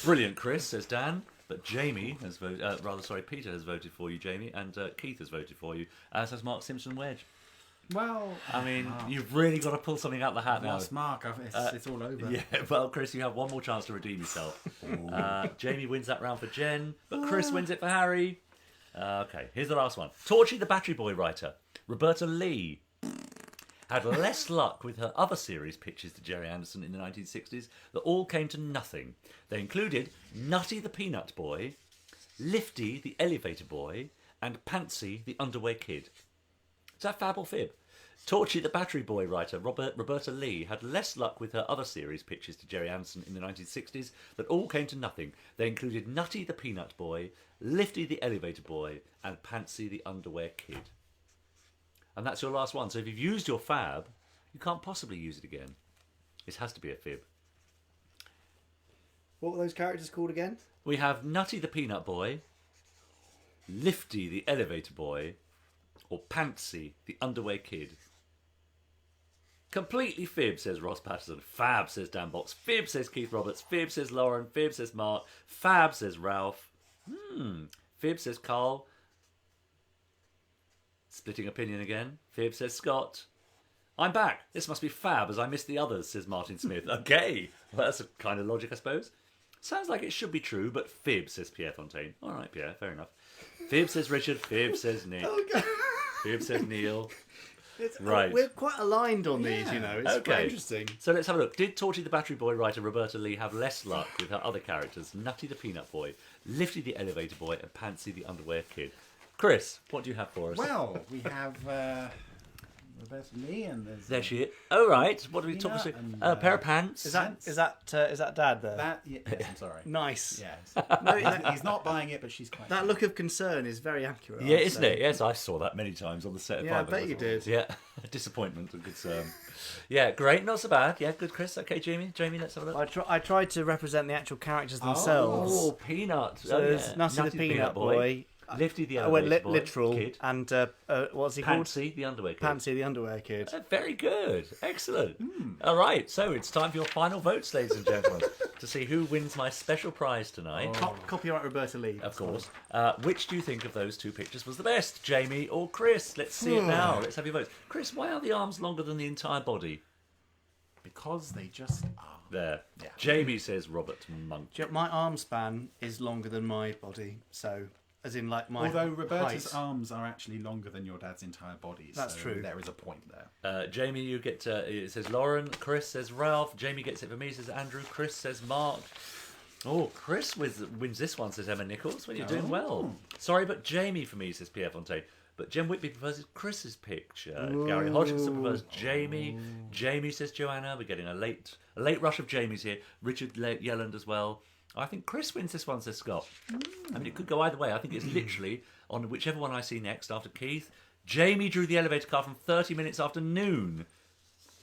Brilliant, Chris, says Dan. But Jamie has voted. Peter has voted for you, Jamie, and Keith has voted for you, as has Mark Simpson Wedge. Well, I mean, you've really got to pull something out the hat now. lost Mark. It's all over. Yeah, well, Chris, you have one more chance to redeem yourself. Jamie wins that round for Jen, but Chris wins it for Harry. Okay, here's the last one. Torchy the Battery Boy writer, Roberta Lee, had less luck with her other series pitches to Gerry Anderson in the 1960s that all came to nothing. They included Nutty the Peanut Boy, Lifty the Elevator Boy, and Pantsy the Underwear Kid. Is that fab or fib? Torchy the Battery Boy writer Roberta Lee had less luck with her other series pitches to Gerry Anderson in the 1960s that all came to nothing. They included Nutty the Peanut Boy, Lifty the Elevator Boy, and Pantsy the Underwear Kid. And that's your last one. So if you've used your fab, you can't possibly use it again. It has to be a fib. What were those characters called again? We have Nutty the Peanut Boy, Lifty the Elevator Boy, or Pantsy the Underwear Kid. Completely fib, says Ross Patterson. Fab, says Dan Box. Fib, says Keith Roberts. Fib, says Lauren. Fib, says Mark. Fab, says Ralph. Fib, says Carl. Splitting opinion again. Fib, says Scott. I'm back. This must be fab, as I missed the others, says Martin Smith. Okay. Well, that's a kind of logic, I suppose. Sounds like it should be true, but fib, says Pierre Fontaine. All right, Pierre, fair enough. Fib, says Richard. Fib, says Nick. Fib, says Neil. Right. We're quite aligned on these, you know. It's quite interesting. So let's have a look. Did Torchy the Battery Boy writer Roberta Lee have less luck with her other characters, Nutty the Peanut Boy, Lifty the Elevator Boy, and Pantsy the Underwear Kid? Chris, what do you have for us? Well, we have Roberta Lee and there's... There she is. Oh, right. What are we talking about? A pair of pants. Is that Dad there? Yes, I'm sorry. Nice. Yes. No, he's not buying it, but she's quite... That look of concern is very accurate. Yeah, isn't it? Yes, I saw that many times on the set of Yeah, I Private bet you did. Yeah, disappointment and concern. Yeah, great. Not so bad. Yeah, good, Chris. Okay, Jamie, let's have a look. I tried to represent the actual characters themselves. Oh, Peanut. So there's Nutty the Peanut Boy. Lifty the Elevator Boy. Literal. Kid. And what's he called? Pantsy the Underwear Kid. Pantsy the Underwear Kid. Very good. Excellent. All right, so it's time for your final votes, ladies and gentlemen, to see who wins my special prize tonight. Copyright Roberta Lee. Of course. Which do you think of those two pictures was the best, Jamie or Chris? Let's see it now. Let's have your votes. Chris, why are the arms longer than the entire body? Because they just are. There. Yeah. Jamie says Robert Monk. My arm span is longer than my body, so... As in, like, my Although Roberta's height. arms are actually longer than your dad's entire body. That's so true. There is a point there. Jamie, you get... it says Lauren. Chris says Ralph. Jamie gets it for me. Says Andrew. Chris says Mark. Oh, Chris wins this one, says Emma Nichols. Well, you're doing well. Sorry, but Jamie for me, says Pierre Fontaine. But Jem Whitby proposes Chris's picture. Gary Hodgkinson proposes Jamie. Jamie says Joanna. We're getting a late rush of Jamies here. Richard Yelland as well. I think Chris wins this one, says Scott. I mean, it could go either way. I think it's literally on whichever one I see next after Keith. Jamie drew the elevator car from 30 minutes after noon.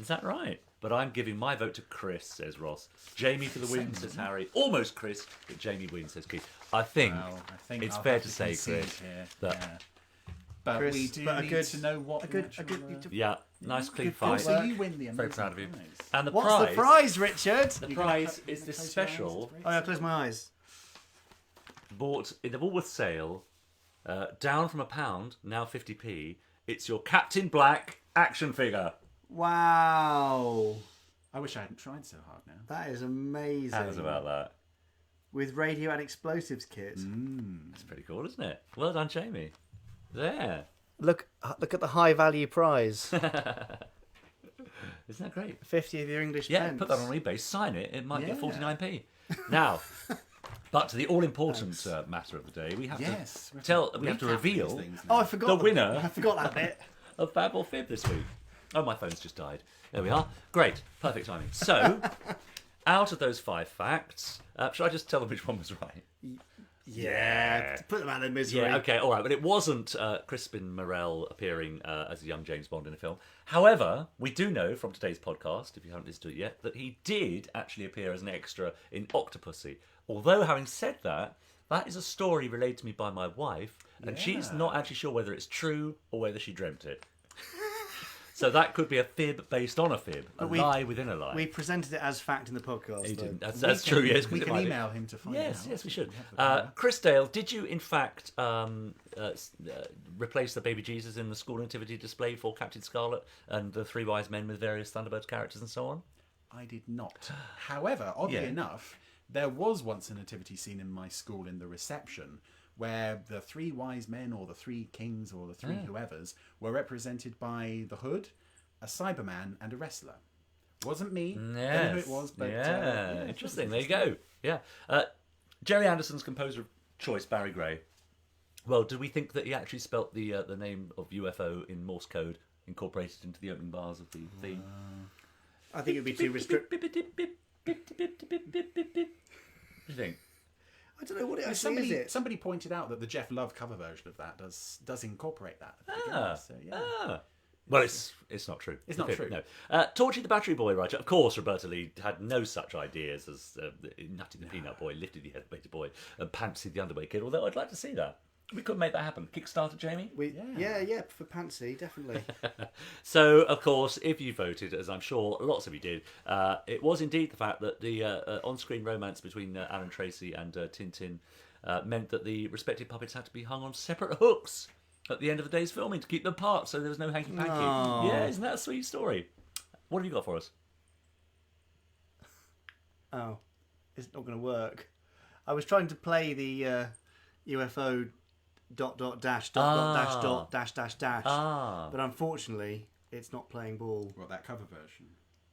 Is that right? But I'm giving my vote to Chris, says Ross. Jamie for the win, says Harry. Almost Chris, but Jamie wins, says Keith. I think it's fair to say, Chris, that... But Chris, we do but need to know what Yeah, nice clean fight. So you win the Very proud of you. prize. And What's the prize, Richard? The prize is this special, Oh, yeah, close my eyes. bought in the Woolworth sale, down from £1, now 50p. It's your Captain Black action figure. Wow. I wish I hadn't tried so hard now. That is amazing. How's about that? With radio and explosives kit. That's pretty cool, isn't it? Well done, Jamie. There. Look at the high value prize. Isn't that great? 50 of your English Yeah, pence. put that on eBay, sign it, it might get Yeah. 49p. Now, but to the all-important matter of the day, we have to reveal Oh, I forgot the winner I forgot that bit. of Fab or Fib this week. Oh, my phone's just died. There we are. Great. Perfect timing. So, out of those 5 facts, should I just tell them which one was right? Yeah. Put them out of their misery. Yeah, okay, all right. But it wasn't Crispin Morel appearing as a young James Bond in a film. However, we do know from today's podcast, if you haven't listened to it yet, that he did actually appear as an extra in Octopussy. Although, having said that, that is a story relayed to me by my wife, and she's not actually sure whether it's true or whether she dreamt it. So that could be a fib based on a fib, lie within a lie. We presented it as fact in the podcast. He though. didn't. That's true, yes. We can email him to find out. Yes, we should. Chris Dale, did you in fact replace the baby Jesus in the school nativity display for Captain Scarlet and the 3 wise men with various Thunderbirds characters and so on? I did not. However, oddly enough, there was once a nativity scene in my school in the reception where the 3 wise men or the 3 kings or the 3 whoever's were represented by the Hood, a Cyberman and a wrestler. Wasn't me. Don't know who it was, but interesting. There you go. Yeah. Gerry Anderson's composer of choice, Barry Gray. Well, do we think that he actually spelt the name of UFO in Morse code incorporated into the opening bars of the theme? I think it would be too restrictive. What do you think? I don't know what it actually is. It somebody pointed out that the Jeff Love cover version of that does incorporate that. So, Well, it's not true. It's not true. No. Torchy the Battery Boy writer. Of course, Roberta Lee had no such ideas as Nutty the Peanut Boy, Lifty the Elevator Boy, and Pantsy the Underwear Kid. Although I'd like to see that. We could make that happen. Kickstarter, Jamie? Yeah, for Pantsy, definitely. So, of course, if you voted, as I'm sure lots of you did, it was indeed the fact that the on-screen romance between Alan Tracy and Tintin meant that the respective puppets had to be hung on separate hooks at the end of the day's filming to keep them apart, so there was no hanky-panky. Aww. Yeah, isn't that a sweet story? What have you got for us? Oh, it's not going to work. I was trying to play the UFO ... dash but unfortunately it's not playing ball. What, that cover version?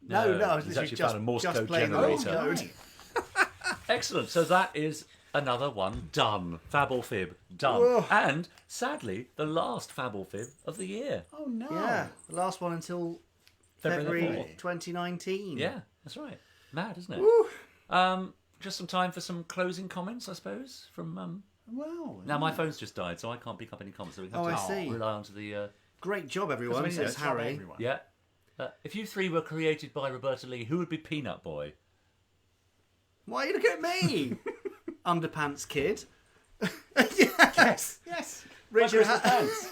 No, I was literally found a Morse just code playing generator. Morse code. Excellent. So that is another one done. Fab or Fib done. Whoa. And sadly, the last Fab or Fib of the year. Oh no! Yeah, the last one until February 2019. Yeah, that's right. Mad, isn't it? Just some time for some closing comments, I suppose, from. Well, now my phone's just died, so I can't pick up any comments. So we have I to see. rely on to the. Great job, everyone. Says Harry. Yeah. If you 3 were created by Roberta Lee, who would be Peanut Boy? Why are you looking at me? Underpants kid. Yes. Richard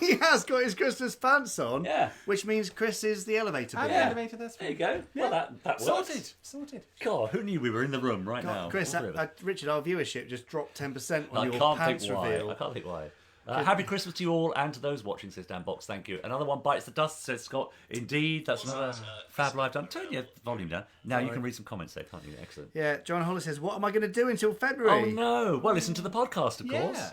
he has got his Christmas pants on. Yeah. Which means Chris is the elevator boy. The elevator. That's There you go. Well, that works. Sorted. God, who knew we were in the room right now? Chris, All three of us. Richard, our viewership just dropped 10% on I your can't pants think why. reveal. I can't think why. Happy Christmas to you all and to those watching, says Dan Box. Thank you. Another one bites the dust, says Scott. Indeed, that's another Fab Live done. Turn your volume down. Now you can read some comments there, can't you? Excellent. Yeah, John Hollis says, what am I going to do until February? Oh no! Well, listen to the podcast, of course.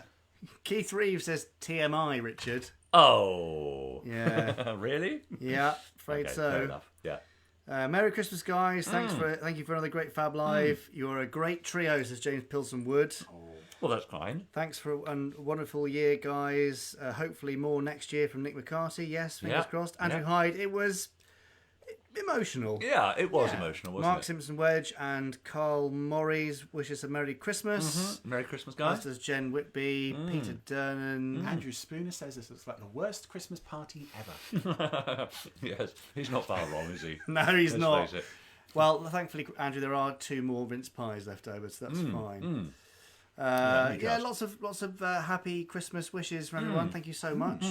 Keith Reeves says TMI, Richard. Oh. Yeah. Really? Yeah, afraid Okay, so. fair enough. Yeah. Merry Christmas, guys. Thank you for another great Fab Live. You're a great trio, says James Pilson Wood. Well, that's kind. Thanks for a wonderful year, guys. Hopefully more next year from Nick McCarthy. Yes, fingers crossed. Andrew Hyde, it was emotional. Yeah, it was emotional, wasn't Mark it? Simpson Wedge and Carl Morris wish us a Merry Christmas. Merry Christmas, guys. As does Jen Whitby, Peter Dernan. Andrew Spooner says this looks like the worst Christmas party ever. Yes, he's not far wrong, is he? No, he's Let's not. face it. Well, thankfully, Andrew, there are 2 more mince pies left over, so that's fine. Lots of happy Christmas wishes for everyone. Thank you so much.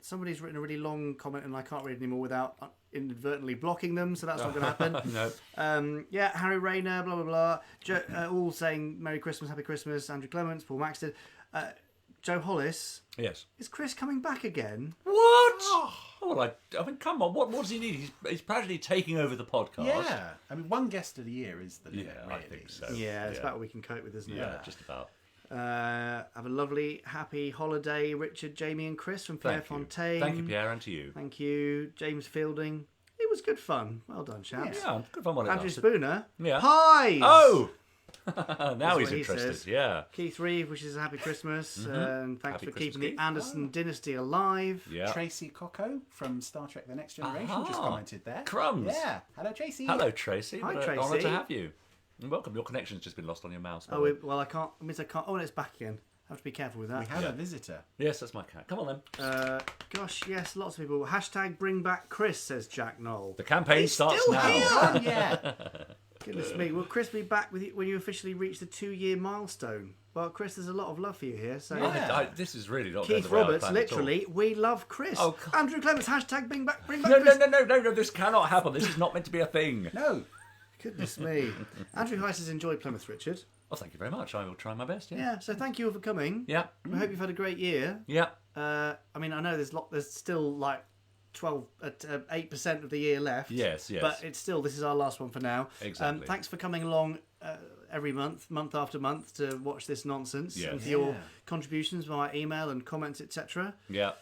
Somebody's written a really long comment and I can't read anymore without inadvertently blocking them, so that's not going to happen. No. Harry Rayner, blah blah blah, all saying Merry Christmas, Happy Christmas. Andrew Clements, Paul Maxted, Joe Hollis. Yes. Is Chris coming back again? What? Oh, I mean, come on. What does he need? He's practically taking over the podcast. Yeah. I mean, one guest of the year is the limit, Yeah, really. I think so. Yeah, it's about what we can cope with, isn't it? Yeah, just about. Have a lovely, happy holiday, Richard, Jamie, and Chris from Pierre Fontaine. Thank you, Pierre, and to you. Thank you, James Fielding. It was good fun. Well done, chaps. Yeah, good fun. Andrew Spooner. Yeah. Pies. Oh! Now he's what he interested. says. Yeah. Keith Reeve wishes a happy Christmas. And thanks Happy for Christmas, keeping Keith. the Anderson dynasty alive. Yeah. Tracy Cocco from Star Trek The Next Generation just Aha. commented there. Crumbs. Yeah. Hello, Tracy. Hello, Tracy. Hi, What an Tracy. honour to have you. And welcome. Your connection's just been lost on your mouse. by the way. I can't. It means I can't. Oh, no, it's back again. I have to be careful with that. We have a visitor. Yes, that's my cat. Come on then. Gosh, yes, lots of people. Hashtag bring back Chris, says Jack Knoll. The campaign starts now. Oh, yeah. Goodness me. Will Chris be back with you when you officially reach the 2-year milestone? Well, Chris, there's a lot of love for you here. So This is really not Keith the way I Roberts, planned at all. literally, we love Chris. Oh, Andrew Clements, hashtag bring back No, Chris. no, this cannot happen. This is not meant to be a thing. No. Goodness me. Andrew Heiss has enjoyed Plymouth, Richard. Well, thank you very much. I will try my best. Yeah, so thank you all for coming. Yeah. I hope you've had a great year. Yeah. I mean, I know there's still like 8% of the year left. Yes. But it's still, this is our last one for now. Exactly. Thanks for coming along every month after month, to watch this nonsense. Yes. And for your contributions via email and comments, etc. Yeah.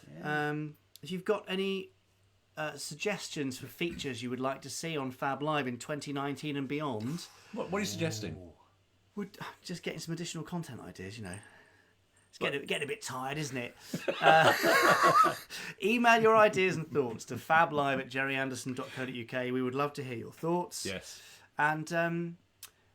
If you've got any suggestions for features you would like to see on Fab Live in 2019 and beyond, What are you suggesting? would just getting some additional content ideas, you know. It's getting a bit tired, isn't it? Email your ideas and thoughts to fablive@gerryanderson.co.uk. We would love to hear your thoughts. Yes. And,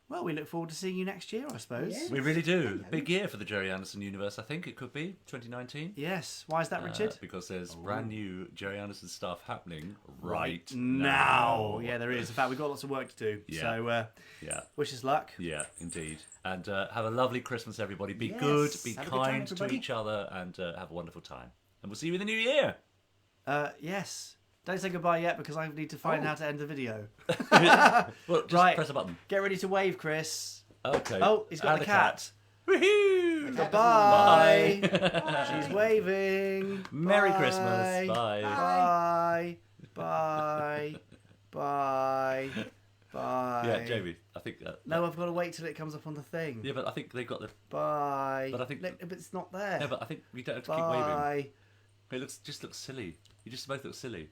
well, we look forward to seeing you next year, I suppose. Yeah. We really do. Big year for the Gerry Anderson universe, I think it could be, 2019. Yes. Why is that, Richard? Because there's brand new Gerry Anderson stuff happening right Now. Yeah, there is. In fact, we've got lots of work to do. Yeah. So, Yeah. wish us luck. Yeah, indeed. And have a lovely Christmas, everybody. Be Yes. good, be Have a good time, kind to everybody. each other, and have a wonderful time. And we'll see you in the new year. Yes. Don't say goodbye yet because I need to find how to end the video. Well, just Right. press a button. Get ready to wave, Chris. Okay. Oh, he's got And the cat. Woohoo! Bye. She's waving. Merry Bye. Christmas. Bye. Bye. Bye. Bye. Yeah, Jamie, I think... No, I've got to wait till it comes up on the thing. Yeah, but I think they got the... Bye. But I think- Look, but it's not there. Yeah, but I think we don't have to keep waving. Bye. It just looks silly. You just both look silly.